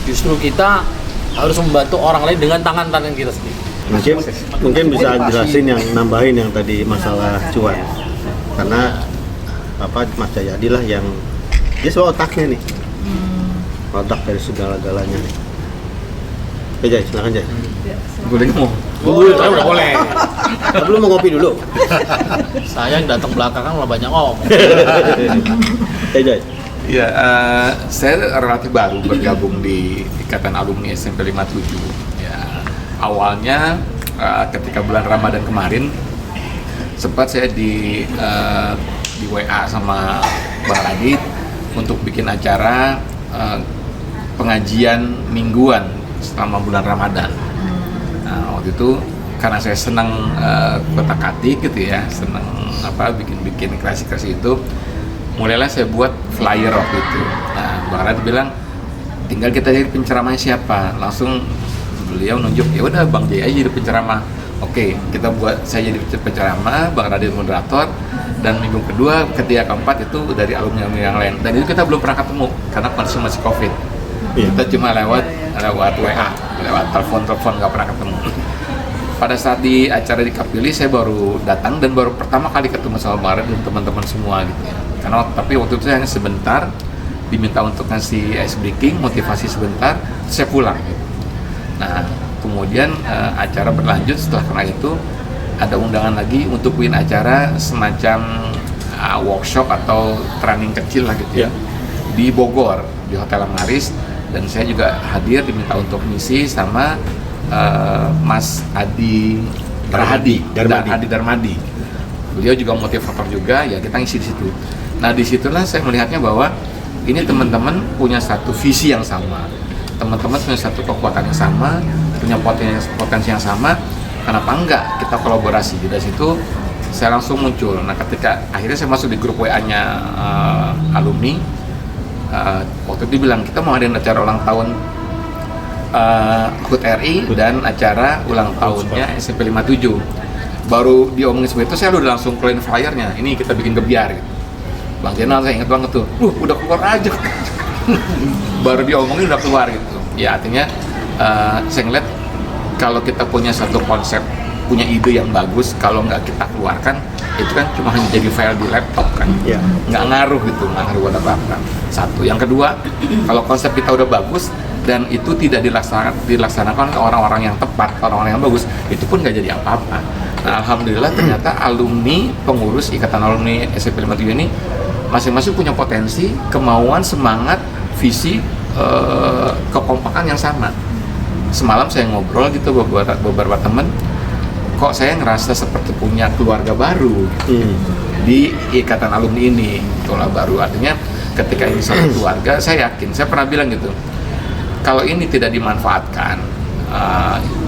Justru kita harus membantu orang lain dengan tangan-tangan kita sendiri. Mungkin bisa jelasin yang nambahin yang tadi masalah cuan. Karena Mas Jayadi lah yang dia soal otaknya nih. Otak dari segala-galanya nih. Oke Jay, silakan Jay. Boleh ngomong. Udah boleh. Belum mau ngopi dulu. Saya yang datang belakangan malah banyak ngomong. Jay. Ya, saya relatif baru bergabung di Ikatan Alumni SMP 57. Ya, awalnya ketika bulan Ramadan kemarin sempat saya di WA sama Bang Radit untuk bikin acara pengajian mingguan selama bulan Ramadan. Nah, waktu itu karena saya senang kotak-katik gitu ya, senang bikin kreasi-kreasi itu, mulailah saya buat flyer waktu itu. Nah, Bang Radit bilang tinggal kita jadi penceramah siapa, langsung beliau nunjuk, ya udah Bang Jay aja jadi penceramah. Oke, kita buat saya jadi penceramah, Bang Radit moderator, dan minggu kedua, ketiga, keempat itu dari alumni yang lain. Dan itu kita belum pernah ketemu karena kondisi masih COVID. Kita cuma lewat WA, lewat telepon nggak pernah ketemu. Pada saat di acara di Kapili saya baru datang dan baru pertama kali ketemu sama Barat dan teman-teman semua gitu ya. Karena tapi waktu itu hanya sebentar, diminta untuk ngasih ice breaking, motivasi sebentar, terus saya pulang gitu. Nah, kemudian acara berlanjut setelah karena itu ada undangan lagi untuk bikin acara semacam workshop atau training kecil lah gitu ya di Bogor, di Hotel Amaris, dan saya juga hadir diminta untuk misi sama Mas Adi Darmadi. Beliau juga motivator juga, ya kita ngisi di situ. Nah, disitulah saya melihatnya bahwa ini teman-teman punya satu visi yang sama, teman-teman punya satu kekuatan yang sama, punya potensi yang sama. Kenapa enggak kita kolaborasi? Dari situ saya langsung muncul. Nah, ketika akhirnya saya masuk di grup WA-nya alumni, waktu itu bilang kita mau adain acara ulang tahun HUT RI dan acara ulang tahunnya SMP 57. Baru diomongin seperti itu, saya udah langsung keluarin flyernya. Ini kita bikin gebiar gitu. Bang Jenal saya ingat banget tuh, udah keluar aja. Baru diomongin udah keluar gitu. Ya artinya saya ngeliat kalau kita punya satu konsep, punya ide yang bagus, kalau nggak kita keluarkan, itu kan cuma hanya jadi file di laptop kan, nggak ngaruh gitu, nggak ngaruh apa-apa. Satu. Yang kedua, kalau konsep kita udah bagus dan itu tidak dilaksanakan oleh orang-orang yang tepat, orang-orang yang bagus, itu pun nggak jadi apa-apa. Nah, alhamdulillah ternyata alumni pengurus Ikatan Alumni SMP 57 ini masing-masing punya potensi, kemauan, semangat, visi, kekompakan yang sama. Semalam saya ngobrol gitu beberapa teman, kok saya ngerasa seperti punya keluarga baru di Ikatan Alumni ini, keluarga baru. Artinya ketika ini satu keluarga, saya yakin, saya pernah bilang gitu, kalau ini tidak dimanfaatkan,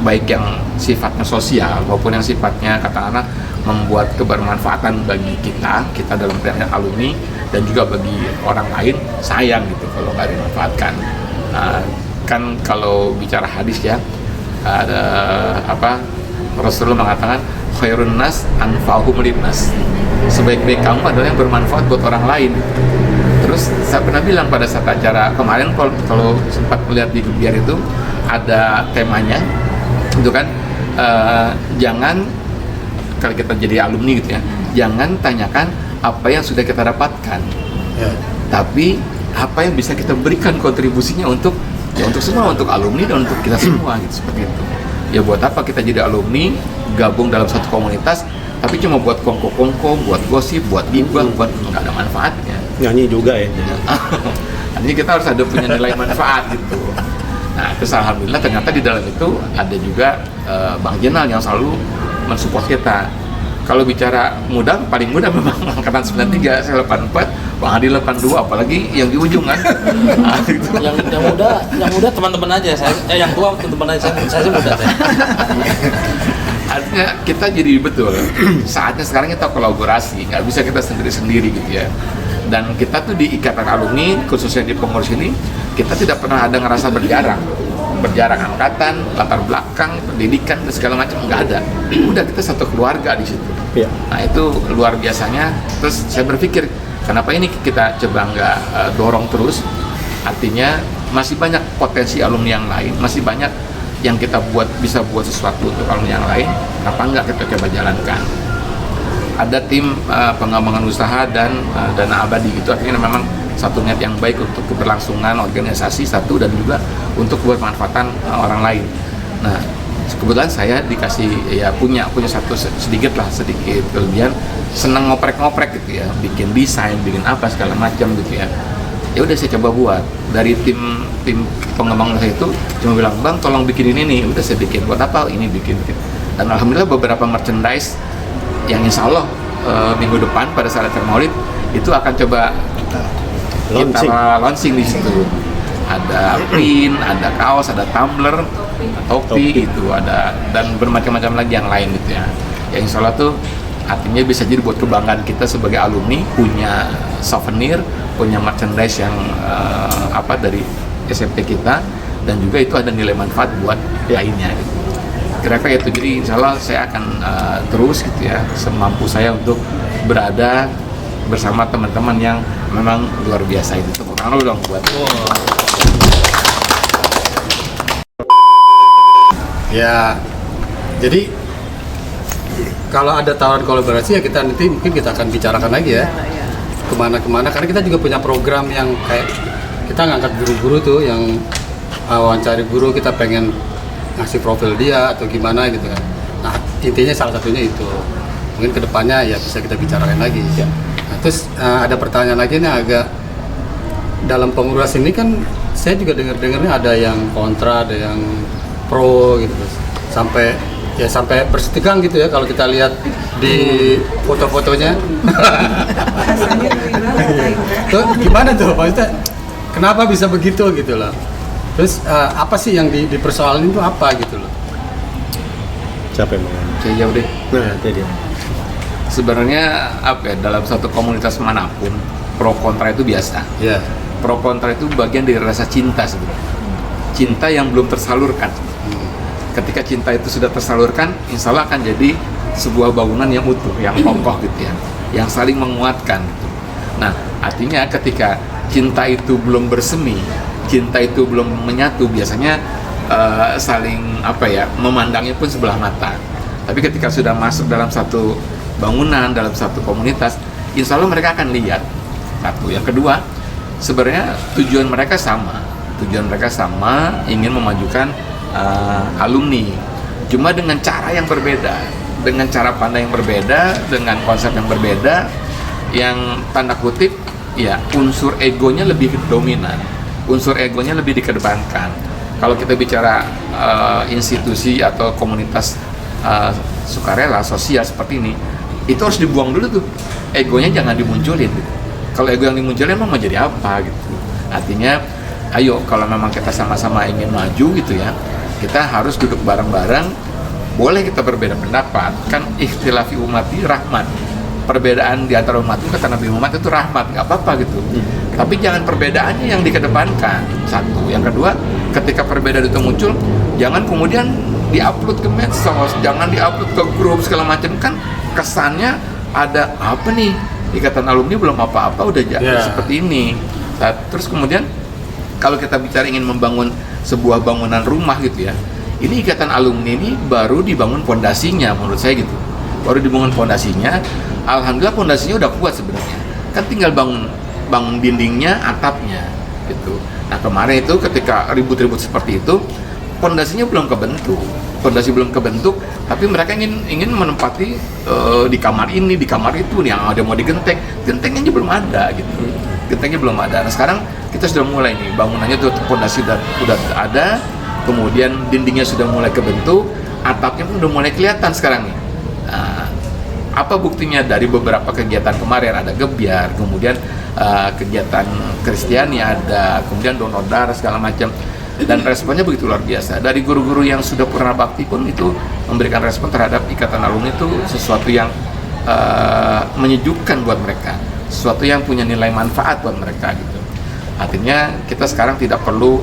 baik yang sifatnya sosial maupun yang sifatnya katakanlah membuat kebermanfaatan bagi kita dalam pilihan alumni dan juga bagi orang lain, sayang gitu kalau nggak dimanfaatkan. Kan kalau bicara hadis ya, ada Rasulullah mengatakan khairun nas anfa'uhum linnas, sebaik-baik kamu adalah yang bermanfaat buat orang lain. Terus saya pernah bilang pada saat acara kemarin, kalau sempat melihat di Gebiar itu ada temanya itu kan, jangan kalau kita jadi alumni gitu ya, jangan tanyakan apa yang sudah kita dapatkan, tapi apa yang bisa kita berikan kontribusinya untuk semua, untuk alumni dan untuk kita semua gitu, seperti itu. Ya buat apa kita jadi alumni, gabung dalam satu komunitas, tapi cuma buat kongko-kongko, buat gosip, buat gibah, buat nggak ada manfaatnya. Nyanyi juga ya. Artinya kita harus ada punya nilai manfaat gitu. Nah, terus alhamdulillah ternyata di dalam itu ada juga Bang Jenal yang selalu mensupport kita. Kalau bicara muda, paling muda memang angkatan 93, saya 84, Bang Adi 82, apalagi yang di ujung kan. yang muda teman-teman aja, yang tua teman-teman aja, saya muda saya. Artinya kita jadi betul, saatnya sekarang kita kolaborasi, nggak bisa kita sendiri-sendiri gitu ya. Dan kita tuh di Ikatan Alumni, khususnya di pengurus ini, kita tidak pernah ada ngerasa berjarak angkatan, latar belakang, pendidikan dan segala macam, nggak ada. Udah kita satu keluarga di situ. Nah itu luar biasanya. Terus saya berpikir, kenapa ini kita coba nggak dorong terus? Artinya masih banyak potensi alumni yang lain, masih banyak yang kita bisa buat sesuatu untuk alumni yang lain. Kenapa nggak kita coba jalankan? Ada tim pengembangan usaha dan dana abadi gitu, artinya memang satu niat yang baik untuk keberlangsungan organisasi satu dan juga untuk kebermanfaatan orang lain. Nah, kebetulan saya dikasih ya punya sedikit kelebihan, senang ngoprek gitu ya, bikin desain, bikin apa segala macam gitu ya. Ya udah saya coba buat dari tim pengembangan usaha itu, cuma bilang, "Bang, tolong bikin ini nih." Udah saya bikin. Buat apa? Ini bikin. Dan alhamdulillah beberapa merchandise yang insya Allah minggu depan pada saat acara Maulid itu akan coba kita launching di situ. Ada pin, ada kaos, ada tumbler, topi itu ada, dan bermacam-macam lagi yang lain gitu ya. Ya insya Allah tuh artinya bisa jadi buat kebanggaan kita sebagai alumni, punya souvenir, punya merchandise yang dari SMP kita, dan juga itu ada nilai manfaat buat lainnya gitu. kira-kira itu. Jadi insya Allah saya akan terus gitu ya, semampu saya untuk berada bersama teman-teman yang memang luar biasa. Itu tepuk tangan dulu dong buat. Ya, jadi kalau ada tawaran kolaborasi ya kita nanti mungkin kita akan bicarakan lagi ya kemana-kemana, karena kita juga punya program yang kayak kita ngangkat guru-guru tuh yang wawancari guru, kita pengen ngasih profil dia atau gimana gitu kan. Nah intinya salah satunya itu, mungkin kedepannya ya bisa kita bicarakan lagi ya. Nah, terus ada pertanyaan lagi nih, agak dalam pengurus ini kan saya juga dengar-dengarnya ada yang kontra, ada yang pro gitu, sampai bersitegang gitu ya kalau kita lihat di foto-fotonya. Tuh gimana tuh maksudnya, kenapa bisa begitu gitu loh? Terus apa sih yang dipersoalin itu apa gitu loh? Siapa yang mau? Saya jauh deh. Nah, itu dia. Sebenarnya apa ya, dalam satu komunitas manapun pro kontra itu biasa. Ya. Pro kontra itu bagian dari rasa cinta sebenarnya. Cinta yang belum tersalurkan. Ketika cinta itu sudah tersalurkan, insya Allah akan jadi sebuah bangunan yang utuh, yang kokoh gitu ya, yang saling menguatkan gitu. Nah, artinya ketika cinta itu belum bersemi, cinta itu belum menyatu, biasanya saling apa ya, memandangnya pun sebelah mata. Tapi ketika sudah masuk dalam satu bangunan, dalam satu komunitas, insya Allah mereka akan lihat. Satu, yang kedua, sebenarnya tujuan mereka sama, ingin memajukan alumni, cuma dengan cara yang berbeda, dengan cara pandang yang berbeda, dengan konsep yang berbeda, yang tanda kutip ya unsur egonya lebih dominan, unsur egonya lebih dikedepankan. Kalau kita bicara institusi atau komunitas sukarela sosial seperti ini, itu harus dibuang dulu tuh, egonya jangan dimunculin. Kalau ego yang dimunculin emang mau jadi apa gitu. Artinya ayo kalau memang kita sama-sama ingin maju gitu ya, kita harus duduk bareng-bareng. Boleh kita berbeda pendapat, kan ikhtilafi umati rahmat. Perbedaan di antara umat itu kata Nabi Muhammad itu rahmat, nggak apa-apa gitu. Tapi jangan perbedaannya yang dikedepankan. Satu, yang kedua, ketika perbedaan itu muncul, jangan kemudian diupload ke medsos, jangan diupload ke grup segala macam, kan kesannya ada apa nih? Ikatan alumni belum apa-apa udah seperti ini. Terus kemudian kalau kita bicara ingin membangun sebuah bangunan rumah gitu ya, ini ikatan alumni ini baru dibangun fondasinya menurut saya gitu, baru dibangun fondasinya. Alhamdulillah fondasinya udah kuat sebenarnya, kan tinggal bangun dindingnya, atapnya gitu. Nah kemarin itu ketika ribut-ribut seperti itu, fondasinya belum kebentuk, tapi mereka ingin menempati di kamar ini, di kamar itu, yang ada mau digenteng, gentengnya belum ada gitu, gentengnya belum ada. Nah sekarang kita sudah mulai nih, bangunannya tuh fondasi udah ada, kemudian dindingnya sudah mulai kebentuk, atapnya pun udah mulai kelihatan sekarang nih. Nah, apa buktinya? Dari beberapa kegiatan kemarin, ada gebyar, kemudian kegiatan Kristiani ada, kemudian donor darah segala macam, dan responnya begitu luar biasa. Dari guru-guru yang sudah pernah bakti pun itu memberikan respon terhadap ikatan alumni itu sesuatu yang menyejukkan buat mereka, sesuatu yang punya nilai manfaat buat mereka gitu. Artinya kita sekarang tidak perlu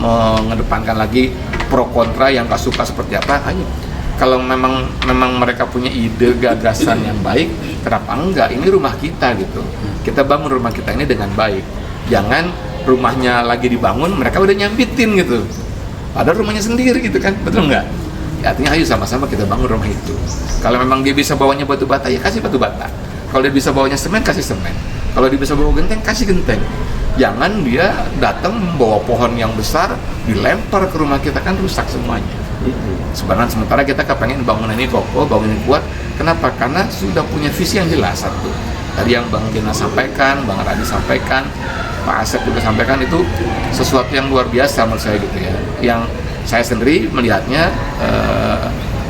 mengedepankan lagi pro kontra yang gak suka seperti apa. Hanya kalau memang mereka punya ide gagasan yang baik, kenapa enggak? Ini rumah kita gitu, kita bangun rumah kita ini dengan baik. Jangan rumahnya lagi dibangun mereka udah nyambitin gitu, padahal rumahnya sendiri gitu kan, betul nggak? Ya, artinya ayo sama-sama kita bangun rumah itu. Kalau memang dia bisa bawanya batu bata, ya kasih batu bata. Kalau dia bisa bawanya semen, kasih semen. Kalau dia bisa bawa genteng, kasih genteng. Jangan dia datang membawa pohon yang besar dilempar ke rumah kita, kan rusak semuanya. Sementara kita kepengen bangunan ini kokoh, bangunan ini kuat. Kenapa? Karena sudah punya visi yang jelas. Satu, tadi yang Bang Gena sampaikan, Bang Radi sampaikan, Pak Asep juga sampaikan, itu sesuatu yang luar biasa menurut saya gitu ya. Yang saya sendiri melihatnya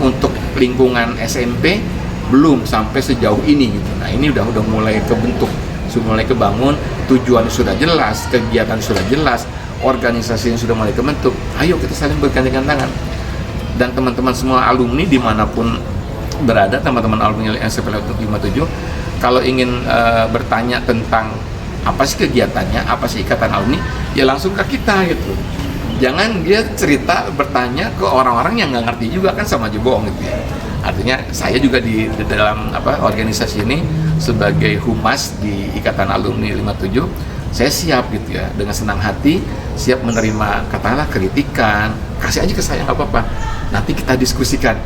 untuk lingkungan SMP belum sampai sejauh ini gitu. Nah ini udah mulai kebentuk, sudah mulai kebangun, tujuan sudah jelas, kegiatan sudah jelas, organisasi yang sudah mulai kebentuk. Ayo kita saling bergandengan tangan. Dan teman-teman semua alumni dimanapun berada, teman-teman alumni SMP 57, kalau ingin bertanya tentang apa sih kegiatannya, apa sih ikatan alumni, ya langsung ke kita gitu. Jangan dia cerita bertanya ke orang-orang yang nggak ngerti juga, kan sama aja bohong gitu ya. Artinya saya juga di dalam organisasi ini sebagai humas di Ikatan Alumni 57, saya siap gitu ya, dengan senang hati siap menerima katakanlah kritikan, kasih aja ke saya nggak apa-apa. Nanti kita diskusikan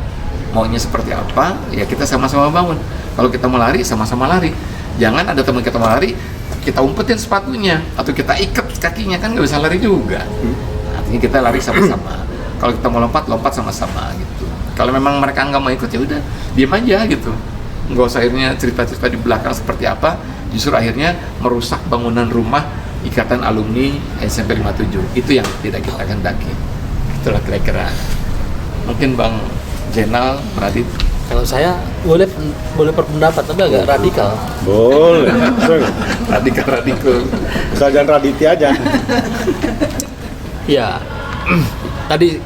maunya seperti apa, ya kita sama-sama bangun. Kalau kita mau lari, sama-sama lari. Jangan ada teman kita mau lari, kita umpetin sepatunya atau kita ikat kakinya, kan nggak bisa lari juga. Artinya kita lari sama-sama. Kalau kita mau lompat sama-sama gitu. Kalau memang mereka nggak mau ikut, ya udah diam aja gitu. Nggak usah akhirnya cerita-cerita di belakang seperti apa, justru akhirnya merusak bangunan rumah Ikatan Alumni SMP 57. Itu yang tidak kita kehendaki. Itulah kira-kira. Mungkin Bang Jenal, Radit. Kalau saya boleh berpendapat, tapi agak radikal. Boleh. Radikal. Asal jangan Raditya aja. Ya, tadi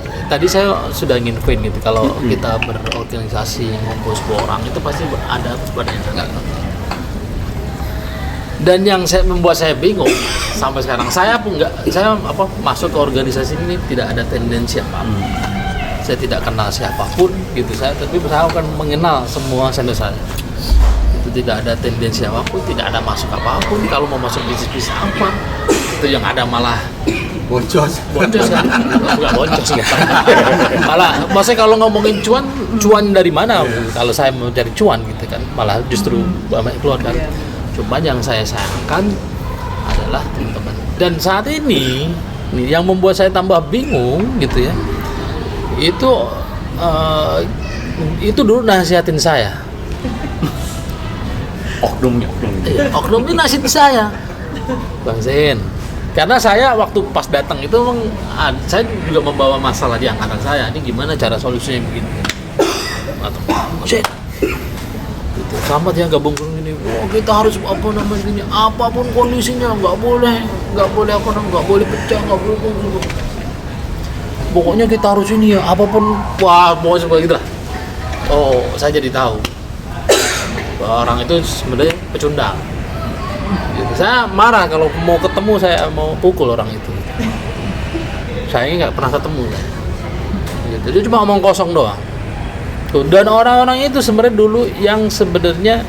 saya sudah nginfoin gitu, kalau kita berorganisasi ngumpul 10 orang itu pasti ada yang enggak. Dan yang membuat saya bingung sampai sekarang, saya masuk ke organisasi ini tidak ada tendensi apa-apa. Saya tidak kenal siapapun gitu, tapi saya akan mengenal semua senior saya. Itu tidak ada tendensi apapun, tidak ada masuk apapun. Kalau mau masuk bisnis apa, itu yang ada malah boncos kan? Enggak boncos kan? Malah, maksudnya kalau ngomongin cuan dari mana? Kalau saya mau cari cuan gitu kan, malah justru banyak keluar kan. Cuma yang saya sayangkan adalah teman-teman. Dan saat ini yang membuat saya tambah bingung gitu ya, itu dulu nasihatin saya. Oknumnya nasihatin saya, Bang Zain. Karena saya waktu pas datang itu saya juga membawa masalah di angkatan saya. Ini gimana cara solusinya begini? Atau Zain, gitu. Selamat ya gabung ini. Oh, kita harus gini. Apapun kondisinya nggak boleh pecah, nggak boleh. Pokoknya kita harus ini ya, apapun, pokoknya seperti gitu lah. Oh, saya jadi tahu bahwa orang itu sebenarnya pecundang. Gitu. Saya marah kalau mau ketemu, saya mau pukul orang itu. Saya nggak pernah ketemu. Gitu. Dia cuma ngomong kosong doang. Tuh. Dan orang-orang itu sebenarnya dulu yang sebenarnya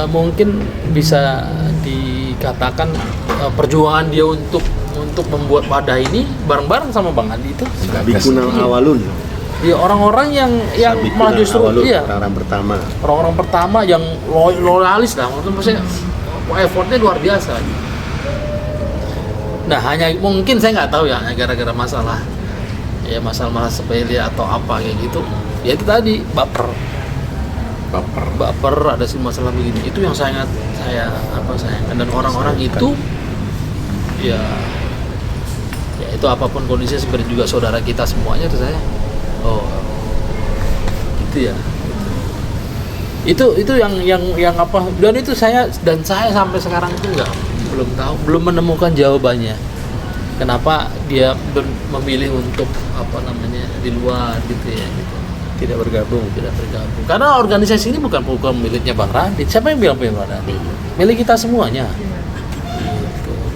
mungkin bisa dikatakan perjuangan dia untuk membuat wadah ini bareng-bareng sama Bang Adi itu Sabikunal awalun. Ya, orang-orang yang malah justru orang-orang pertama yang loyalis lah, maksudnya effortnya luar biasa. Nah, hanya mungkin saya nggak tahu ya, gara-gara masalah sepele atau apa kayak gitu. Ya itu tadi baper ada sih masalah begini. Itu yang sayangkan, dan orang-orang itu ya itu apapun kondisinya sebenarnya juga saudara kita semuanya itu saya. Oh, itu ya. Itu yang apa? Dan itu saya sampai sekarang itu belum menemukan jawabannya. Kenapa dia memilih untuk di luar gitu ya? Gitu. Tidak bergabung. Karena organisasi ini bukan miliknya Bang Radit. Siapa yang bilang milik Bang Radit? Milik kita semuanya.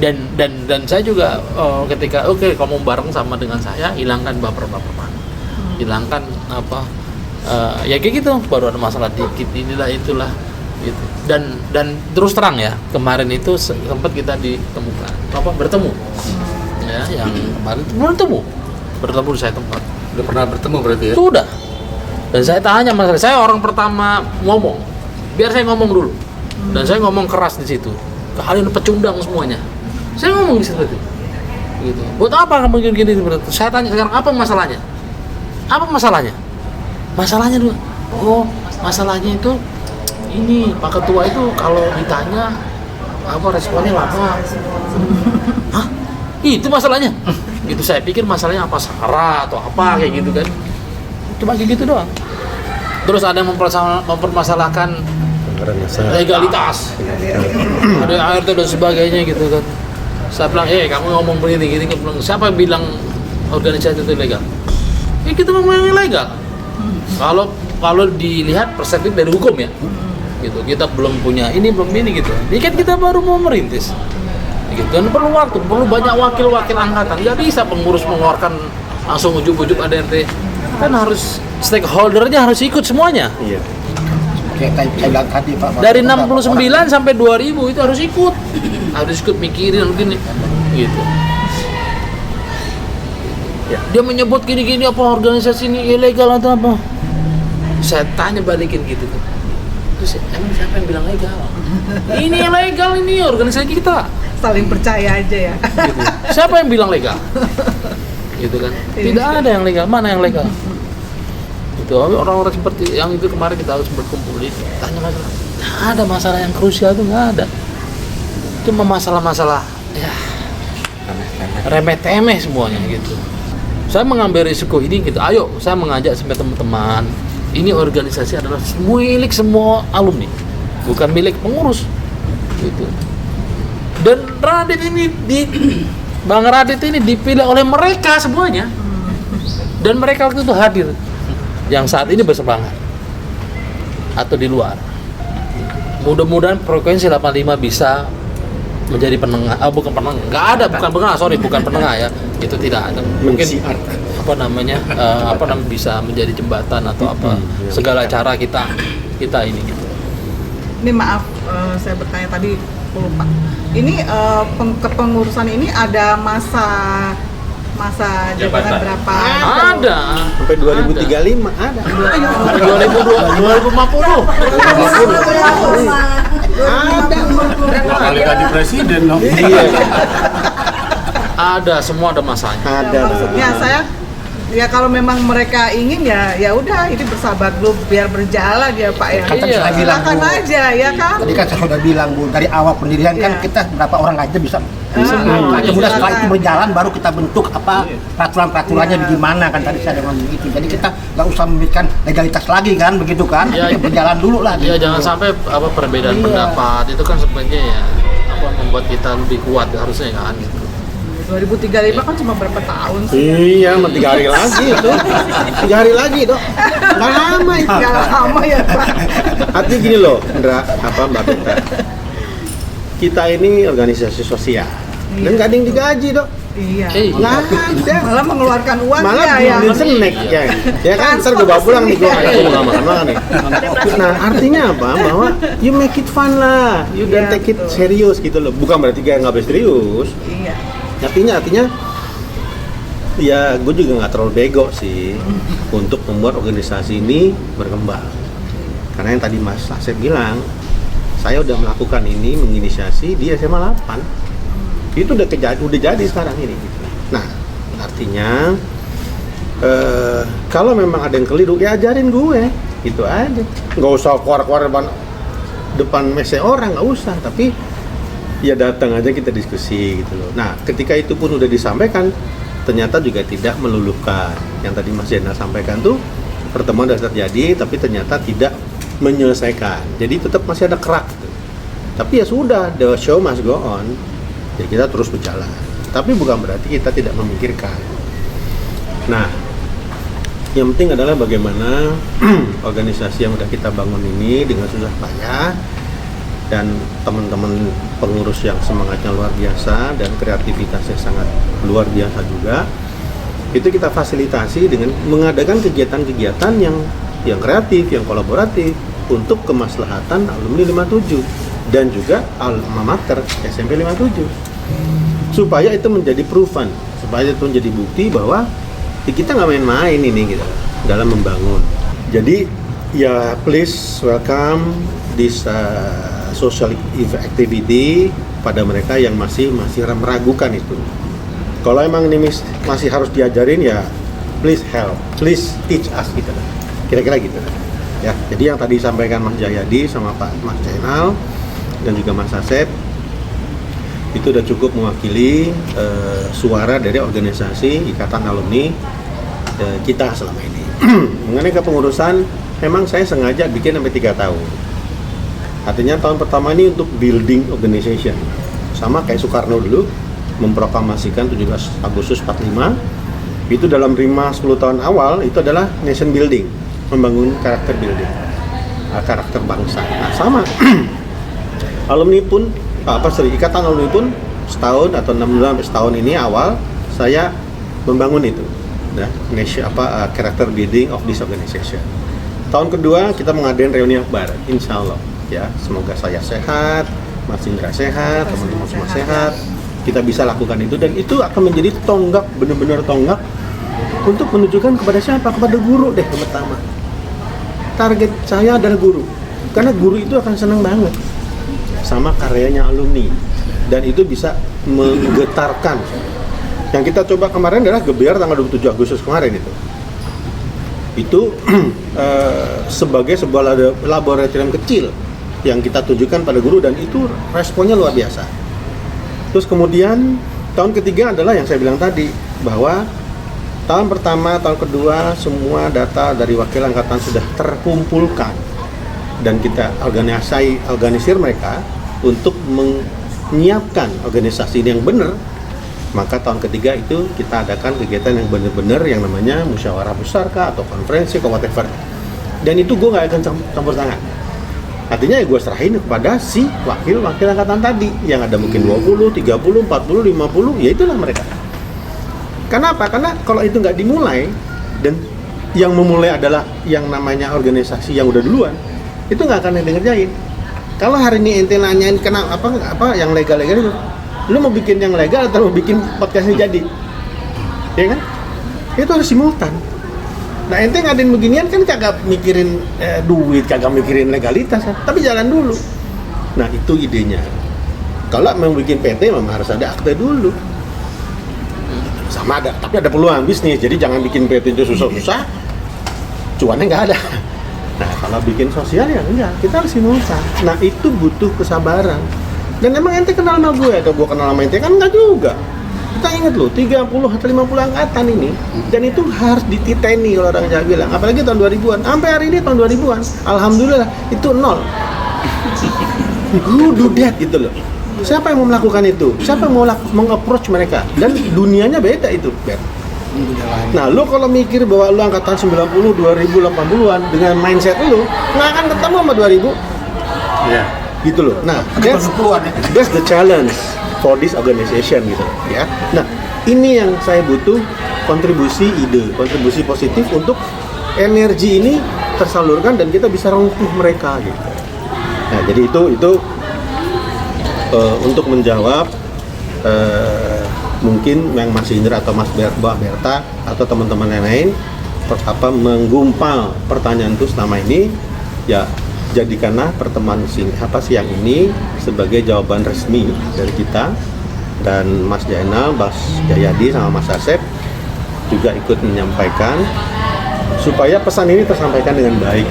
Dan saya juga ketika kamu bareng sama dengan saya, hilangkan baper-baperan, hilangkan ya kayak gitu, baru ada masalah dikit inilah itulah gitu. Dan terus terang ya, kemarin itu sempat kita bertemu ya, yang kemarin itu bertemu di saya tempat. Udah pernah bertemu berarti ya? Sudah. Dan saya tanya masalah, saya orang pertama ngomong, biar saya ngomong dulu, dan saya ngomong keras di situ. Kalian pecundang semuanya. Saya ngomong di situ gitu. Buat apa kamu gini? Saya tanya sekarang, apa masalahnya? Masalahnya dulu. Oh, masalahnya itu ini Pak Ketua itu kalau ditanya responnya lama. Hah? Itu masalahnya. Gitu, saya pikir masalahnya apa, SARA atau apa kayak gitu kan. Cuma kayak gitu doang. Terus ada yang mempermasalahkan legalitas. Ada ART dan sebagainya gitu kan. Saya bilang, kamu ngomong begini, siapa yang bilang organisasi itu ilegal? Kita ngomong ilegal. Kalau dilihat perspektif dari hukum ya, gitu. Kita belum punya ini gitu. Ini kan kita baru mau merintis. gitu. Dan perlu waktu, perlu banyak wakil-wakil angkatan. Nggak bisa pengurus mengeluarkan langsung ujuk-ujuk ADRT. Kan harus stakeholdernya harus ikut semuanya. Iya. Kayak saya bilang tadi Pak. Dari 69 sampai 2000 itu harus ikut. Harus ikut mikirin gini gitu. Ya. Dia menyebut gini-gini apa organisasi ini ilegal atau apa. Saya tanya balikin gitu tuh. Terus emang siapa yang bilang legal? Ini legal, ini organisasi kita. Saling percaya aja ya. Gitu. Siapa yang bilang legal? Gitu kan. Tidak ada yang legal. Mana yang legal? Itu orang-orang seperti yang itu kemarin kita harus berkumpul itu. Tanya masalah. Nggak ada masalah yang krusial itu, nggak ada. Cuma masalah-masalah ya remeh-temeh semuanya gitu. Saya mengambil risiko ini gitu. Ayo, saya mengajak semua teman-teman. Ini organisasi adalah milik semua alumni, bukan milik pengurus. Gitu. Dan Radit ini Bang Radit ini dipilih oleh mereka semuanya. Dan mereka waktu itu hadir. Yang saat ini bersemangat atau di luar. Mudah-mudahan frekuensi 85 bisa menjadi penengah, bukan penengah, nggak ada, bukan penengah ya, itu tidak ada. Mungkin bisa menjadi jembatan atau apa, segala cara kita ini gitu. Ini maaf, saya bertanya tadi lupa. Ini kepengurusan ini ada masa jabatan berapa? Ada. Sampai 2035 ada. 2050. Ada. 2 kali ganti presiden dong. Iya. Ada, semua ada masanya. Ada. Maksudnya saya ya kalau memang mereka ingin ya udah ini bersahabat dulu biar berjalan ya Pak ya. Kan tadi saya bilang, Silakan Bu. aja ya kan. Tadi kan saya sudah bilang Bu, dari awal pendirian kan Iya. kita berapa orang aja bisa. Kemudian setelah itu berjalan baru kita bentuk apa peraturan-peraturannya gimana kan tadi saya bilang begitu. Jadi kita nggak usah memberikan legalitas lagi kan begitu kan. Ya, Berjalan dulu lah. Ya gitu. jangan sampai perbedaan Iya. pendapat itu kan sebenarnya ya membuat kita lebih kuat harusnya kan gitu. 2035 kan cuma berapa tahun sih? Iya, 3 hari lagi itu. 3 hari lagi, Dok. Nggak lama itu. Nggak lama ya Pak. Artinya gini loh, Mbak Benta. Kita ini organisasi sosial. Dan nggak ada yang digaji, Dok. Iya. Nggak ada. Malah mengeluarkan uang Malah ya. beli snack ya. Ya kan, ntar gue bawa pulang nih, gue mau makan nih. Nah, artinya apa? Bahwa you make it fun lah. You don't Iya, take it betul. serius gitu loh. Bukan berarti kayak nggak boleh serius. Iya. Artinya ya gue juga nggak terlalu bego sih untuk membuat organisasi ini berkembang. Karena yang tadi Mas Asep bilang, saya udah melakukan ini, menginisiasi di SMA 8. Itu udah jadi sekarang ini. Nah, artinya kalau memang ada yang keliru, ya ajarin gue, gitu aja. Nggak usah keluar-keluar depan meja orang, nggak usah. Tapi ya datang aja kita diskusi gitu loh. Nah, ketika itu pun udah disampaikan, ternyata juga tidak meluluhkan. Yang tadi Mas Jenal sampaikan tuh pertemuan sudah terjadi, tapi ternyata tidak menyelesaikan. Jadi tetap masih ada kerak. Gitu. Tapi ya sudah, the show must go on. Ya kita terus berjalan. Tapi bukan berarti kita tidak memikirkan. Nah, yang penting adalah bagaimana organisasi yang udah kita bangun ini dengan susah payah dan teman-teman pengurus yang semangatnya luar biasa dan kreativitasnya sangat luar biasa juga, itu kita fasilitasi dengan mengadakan kegiatan-kegiatan yang kreatif, yang kolaboratif untuk kemaslahatan alumni 57 dan juga alma mater SMP 57, supaya itu menjadi proven, supaya itu menjadi bukti bahwa kita nggak main-main ini gitu dalam membangun. Jadi ya please welcome this social activity pada mereka yang masih meragukan itu. Kalau emang ini masih harus diajarin ya please help, please teach us gitu lah. Kira-kira gitu. Ya, jadi yang tadi disampaikan Mas Jayadi sama Pak Mas Jainal dan juga Mas Asep itu udah cukup mewakili suara dari organisasi Ikatan Alumni kita selama ini. Mengenai kepengurusan, memang saya sengaja bikin sampai 3 tahun. Artinya tahun pertama ini untuk building organization. Sama kayak Soekarno dulu memproklamasikan 17 Agustus 45. Itu dalam 5-10 tahun awal itu adalah nation building, membangun karakter building, karakter bangsa. Nah, sama alumni pun Ikatan Alumni pun setahun atau 6 bulan sampai setahun ini awal saya membangun itu, ya, character building of this organization. Tahun kedua kita mengadakan reuni akbar, insya Allah, ya, semoga saya sehat, Mas Indra sehat, teman-teman semua sehat, kita bisa lakukan itu, dan itu akan menjadi tonggak, benar-benar tonggak untuk menunjukkan kepada siapa? Kepada guru deh yang pertama. Target saya adalah guru, karena guru itu akan senang banget sama karyanya alumni, dan itu bisa menggetarkan. Yang kita coba kemarin adalah Gebiar tanggal 27 Agustus kemarin itu sebagai sebuah laboratorium kecil yang kita tunjukkan pada guru, dan itu responnya luar biasa. Terus kemudian tahun ketiga adalah yang saya bilang tadi, bahwa tahun pertama, tahun kedua semua data dari wakil angkatan sudah terkumpulkan dan kita organisir mereka untuk menyiapkan organisasi ini yang benar. Maka tahun ketiga itu kita adakan kegiatan yang benar-benar yang namanya musyawarah besar kah, atau konferensi kah, whatever. Dan itu gue gak akan campur tangan. Artinya ya gue serahin kepada si wakil angkatan tadi, yang ada mungkin 20, 30, 40, 50, ya itulah mereka. Kenapa? Karena kalau itu nggak dimulai, dan yang memulai adalah yang namanya organisasi yang udah duluan, itu nggak akan ada ngerjain. Kalau hari ini ente nanyain kenal apa yang legal-legal itu, lu mau bikin yang legal atau mau bikin podcastnya jadi, ya kan? Itu harus simultan. Nah, ente ngadain beginian kan kagak mikirin duit, kagak mikirin legalitas kan, tapi jalan dulu. Nah, itu idenya. Kalau mau bikin PT memang harus ada akte dulu. Sama ada, tapi ada peluang bisnis. Jadi jangan bikin PT itu susah-susah, cuannya nggak ada. Nah, kalau bikin sosial ya enggak, kita harus simultan. Nah, itu butuh kesabaran. Dan emang ente kenal sama gue atau gue kenal sama ente kan enggak juga. Kita ingat loh, 30 atau 50 angkatan ini, dan itu harus dititeni kalau orang Jawa bilang. Apalagi tahun 2000-an, sampai hari ini tahun 2000-an, alhamdulillah itu 0. Who do that gitu loh. Siapa yang mau melakukan itu? Siapa yang mau meng-approach mereka? Dan dunianya beda itu, Ber. Nah, lu kalau mikir bahwa lu angkatan 90, 2000, 80-an dengan mindset lu, nggak akan ketemu sama 2000. Iya. Gitu loh. Nah, that's the challenge for this organization gitu ya. Nah, ini yang saya butuh kontribusi ide, kontribusi positif untuk energi ini tersalurkan dan kita bisa rangkuh mereka gitu. Nah, jadi itu untuk menjawab mungkin yang Mas Indra atau Mbak Berta atau teman-teman lain menggumpal pertanyaan itu selama ini, ya jadikanlah pertemuan siang ini sebagai jawaban resmi dari kita, dan Mas Jainal, Mas Jayadi sama Mas Asep juga ikut menyampaikan supaya pesan ini tersampaikan dengan baik.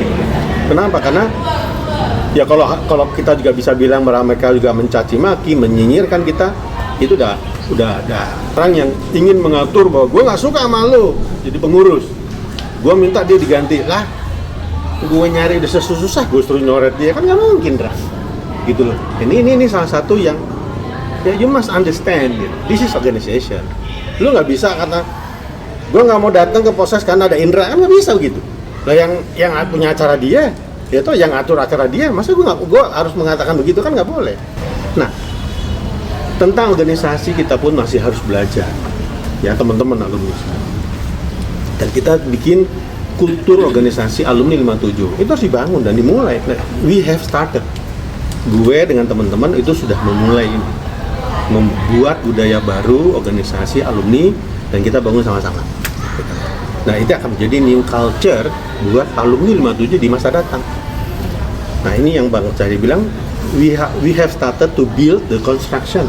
Kenapa? Karena ya kalau kita juga bisa bilang bahwa mereka juga mencaci maki, menyinyirkan kita, itu udah orang yang ingin mengatur bahwa gue nggak suka sama lo jadi pengurus, gue minta dia diganti lah. Gue nyari udah susah gue suruh nyoret dia, kan nggak mungkin lah gitu loh. Ini salah satu yang ya you must understand gitu. This is organization. Lu nggak bisa kata gue nggak mau datang ke Polses karena ada Indra, kan nggak bisa begitu lah. Yang punya acara dia, ya toh yang atur acara dia, masa gue harus mengatakan begitu, kan nggak boleh. Nah, tentang organisasi kita pun masih harus belajar ya teman-teman alumni, dan kita bikin kultur organisasi alumni 57 itu harus dibangun dan dimulai. Nah, we have started. Gue dengan teman-teman itu sudah memulai ini, membuat budaya baru organisasi alumni, dan kita bangun sama-sama. Nah, itu akan menjadi new culture buat alumni 57 di masa datang. Nah, ini yang Bang Cahri bilang, we have started to build the construction.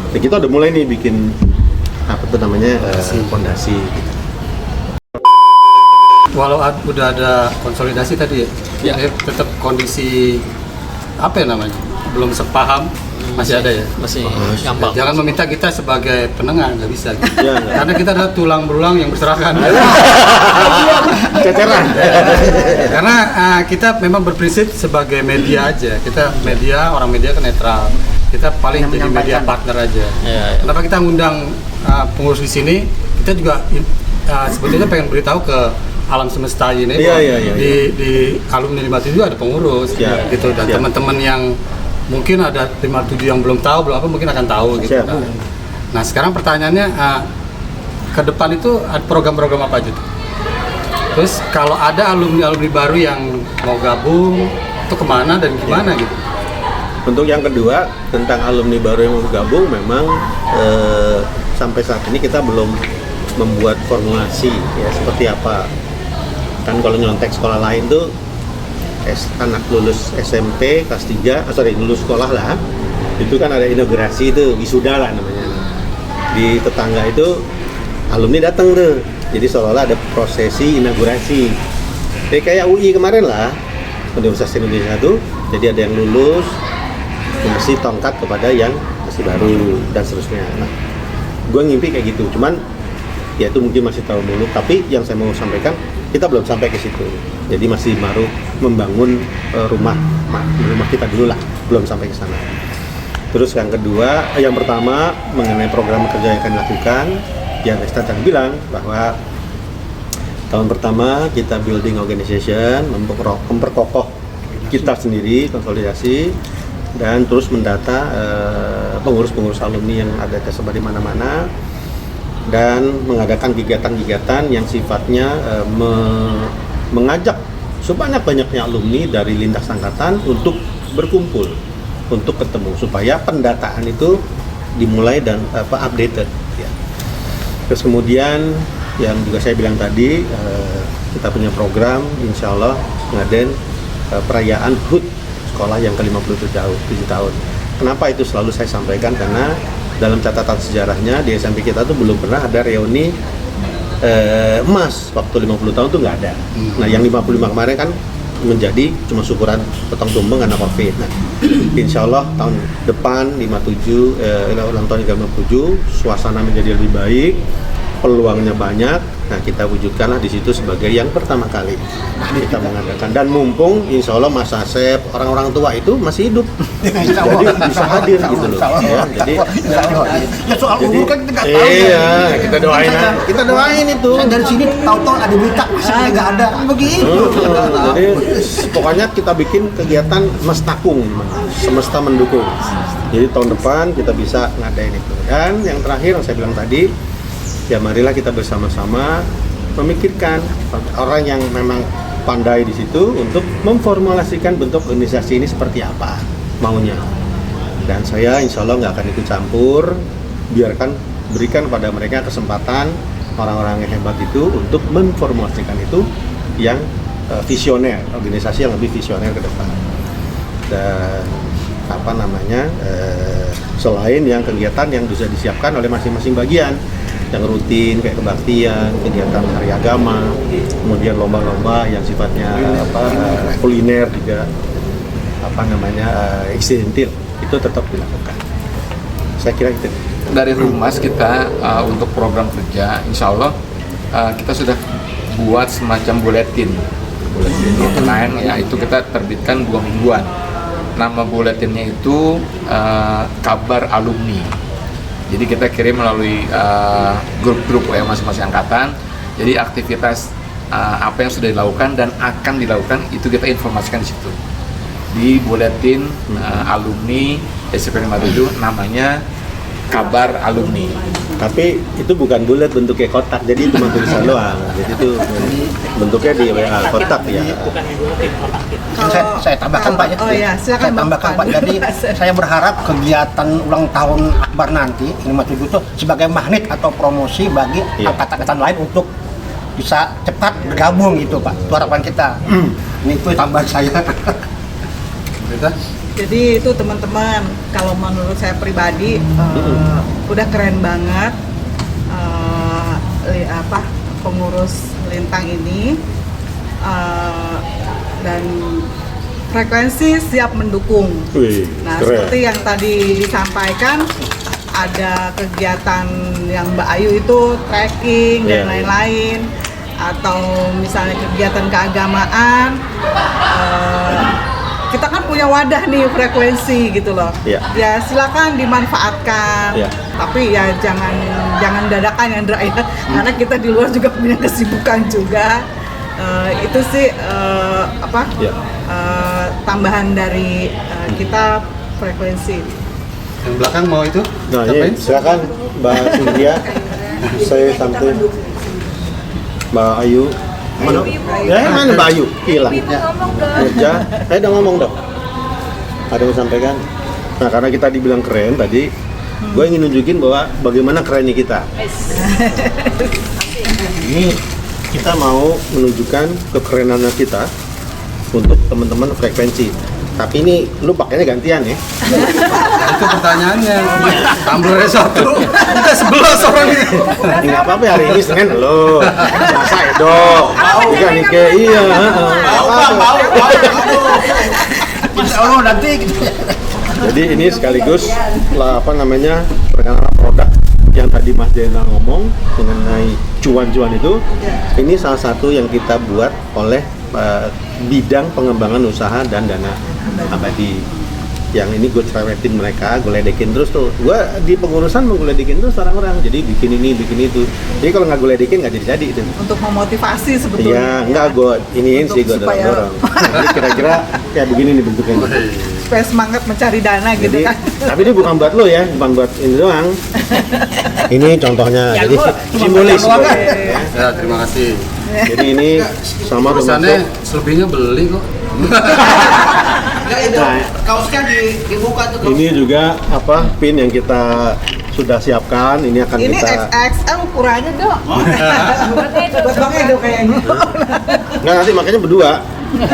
Nah, kita udah mulai nih bikin apa tuh namanya fondasi. Walau udah ada konsolidasi tadi ya, tetap kondisi apa ya namanya, belum sepaham, masih ada ya, masih ngambang. Jangan meminta kita sebagai penengah, nggak bisa gitu. Ya, Karena kita adalah tulang berulang yang berserakan. Ceceran. Karena kita memang berprinsip sebagai media aja. Kita media, orang media kan netral. Kita paling jadi media partner aja. Ya. Kenapa kita ngundang pengurus di sini? Kita juga sebetulnya pengen beritahu ke alam semesta ini, Iya. di alumni 57 ada pengurus, gitu, dan teman-teman yang mungkin ada 57 yang belum tahu, belum apa mungkin akan tahu gitu. Siap. Kan. Nah sekarang pertanyaannya, ke depan itu ada program-program apa aja tuh? Terus kalau ada alumni-alumni baru yang mau gabung, itu kemana dan gimana gitu? Untuk yang kedua tentang alumni baru yang mau gabung, memang sampai saat ini kita belum membuat formulasi ya seperti apa. Kan kalau nyontek sekolah lain tuh anak lulus SMP kelas 3, lulus sekolah lah, itu kan ada inaugurasi itu, wisuda lah namanya. Di tetangga itu alumni datang tuh, jadi seolah-olah ada prosesi inaugurasi. Kayak UI kemarin lah, Universitas Indonesia tuh, jadi ada yang lulus ngasih tongkat kepada yang masih baru dan seterusnya. Nah, gue ngimpi kayak gitu, cuman ya itu mungkin masih tahun dulu. Tapi yang saya mau sampaikan, kita belum sampai ke situ. Jadi masih baru membangun rumah kita dulu lah, belum sampai ke sana. Terus yang kedua, yang pertama mengenai program kerja yang akan dilakukan, yang Desta tadi bilang bahwa tahun pertama kita building organization, memperkokoh kita sendiri, konsolidasi, dan terus mendata pengurus-pengurus alumni yang ada tersebar di mana-mana, dan mengadakan kegiatan-kegiatan yang sifatnya mengajak sebanyak-banyaknya alumni dari lintas angkatan untuk berkumpul, untuk ketemu, supaya pendataan itu dimulai dan updated ya. Terus kemudian yang juga saya bilang tadi, kita punya program insya Allah ngadain perayaan HUT sekolah yang ke-57 tahun. Kenapa itu selalu saya sampaikan? Karena dalam catatan sejarahnya di SMP kita tuh belum pernah ada reuni emas waktu 50 tahun tuh nggak ada. Nah yang 55 kemarin kan menjadi cuma syukuran potong tumbeng karena COVID. Nah, insya Allah tahun depan 57 ulang tahun 57 suasana menjadi lebih baik, peluangnya banyak. Nah kita wujudkanlah di situ sebagai yang pertama kali kita mengadakan, dan mumpung insya Allah Mas Asep, orang-orang tua itu masih hidup, jadi bisa hadir gitu loh ya. Jadi Ya soal umur kan kita nggak tahu. iya, kita doain kita doain itu. Saya dari sini tahu-tahu ada berita masih nggak ada kan begitu. Jadi pokoknya kita bikin kegiatan mestakung, semesta mendukung. Jadi tahun depan kita bisa ngadain itu. Dan yang terakhir yang saya bilang tadi, ya marilah kita bersama-sama memikirkan orang yang memang pandai di situ untuk memformulasikan bentuk organisasi ini seperti apa maunya. Dan saya insya Allah nggak akan ikut campur, berikan pada mereka kesempatan, orang-orang yang hebat itu untuk memformulasikan itu yang visioner, organisasi yang lebih visioner ke depan. Dan selain yang kegiatan yang bisa disiapkan oleh masing-masing bagian, yang rutin kayak kebaktian, kegiatan hari agama, kemudian lomba-lomba yang sifatnya kuliner juga, eksidentil, itu tetap dilakukan. Saya kira itu. Dari Humas kita untuk program kerja, insya Allah kita sudah buat semacam buletin online ya, itu kita terbitkan 2 mingguan. Nama buletinnya itu kabar alumni. Jadi kita kirim melalui grup-grup ya masing-masing angkatan. Jadi aktivitas apa yang sudah dilakukan dan akan dilakukan itu kita informasikan di situ. Di buletin alumni SMP 57 namanya kabar alumni. Tapi itu bukan bulat, bentuknya kotak, jadi itu cuma tulisan doang. Jadi itu bentuknya di kotak ya. Saya tambahkan Pak ya. Oh ya, silakan Saya tambahkan Pak. Jadi saya berharap kegiatan ulang tahun Akbar nanti 57 itu sebagai magnet atau promosi bagi angkatan-angkatan lain untuk bisa cepat bergabung gitu Pak. Itu harapan kita. Ini itu tambahan saya. Jadi itu teman-teman, kalau menurut saya pribadi udah keren banget pengurus Lintang ini, dan frekuensi siap mendukung. Nah, seperti yang tadi disampaikan, ada kegiatan yang Mbak Ayu itu trekking dan lain-lain, atau misalnya kegiatan keagamaan. Kita kan punya wadah nih frekuensi gitu loh. Ya silakan dimanfaatkan. Tapi ya jangan dadakan ya Ndra ya. Karena kita di luar juga punya kesibukan juga. Itu sih tambahan dari kita frekuensi. Yang belakang mau itu? Nah, Ngapain? ini silakan Mbak Cynthia, saya sampai Mbak Ayu. Mana? Ya, mana Mbak Ayu? Hilang. Ya, saya udah ngomong dong. Ada yang sampaikan. Nah, karena kita dibilang keren tadi, gue ingin nunjukin bahwa bagaimana kerennya kita. Ini kita mau menunjukkan kekerenannya kita untuk teman-teman frekuensi. Tapi ini lu pakainya gantian ya. Itu pertanyaannya. Tumblernya 1, kita 11 orang ini. Enggak apa-apa, hari ini Senin lo. Selasa Edo. Bukan Nike. Iya, Allah nanti. Jadi ini sekaligus lah apa namanya perkenalan produk yang tadi Mas Dena ngomong mengenai cuan-cuan itu. Ini salah satu yang kita buat oleh bidang pengembangan usaha dan dana abadi. Yang ini gue cerewetin mereka, gue ledekin terus tuh. Gue di pengurusan mau gue ledekin terus orang-orang. Jadi bikin ini, bikin itu. Jadi kalau nggak gue ledekin nggak jadi itu. Untuk memotivasi sebetulnya. Iya, enggak gue iniin sih, gue dorong. Jadi kira-kira kayak begini nih bentuknya. Supaya semangat mencari dana gitu Jadi, kan. tapi ini bukan buat lo ya, bukan buat ini doang. Ini contohnya, jadi simbolis. Ya, terima kasih. Jadi ini sama Tulisannya termasuk. selebihnya beli kok. Nah, Kaosnya dibuka tuh. ini juga apa pin yang kita sudah siapkan. Ini akan Ini kita. XXL ukurannya dong. Buat Bang Edo kayaknya. Nggak, nanti makanya berdua,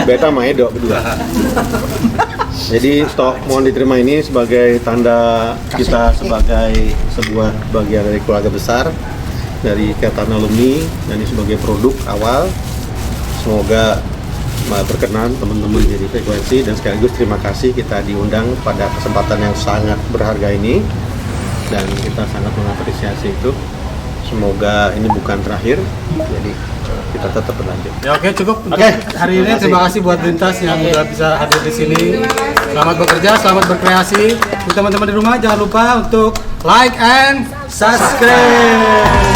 Beta sama Edo berdua. Jadi stok mohon diterima ini sebagai tanda kita sebagai sebuah bagian dari keluarga besar dari Ikatan Alumni, dan ini sebagai produk awal. Semoga berkenan teman-teman jadi frekuensi, dan sekaligus terima kasih kita diundang pada kesempatan yang sangat berharga ini, dan kita sangat mengapresiasi itu. Semoga ini bukan terakhir, jadi kita tetap berlanjut. Ya oke, cukup untuk Oke. hari ini. Terima kasih buat Lintas yang sudah bisa hadir di sini. Selamat bekerja, selamat berkreasi. Untuk teman-teman di rumah jangan lupa untuk like and subscribe.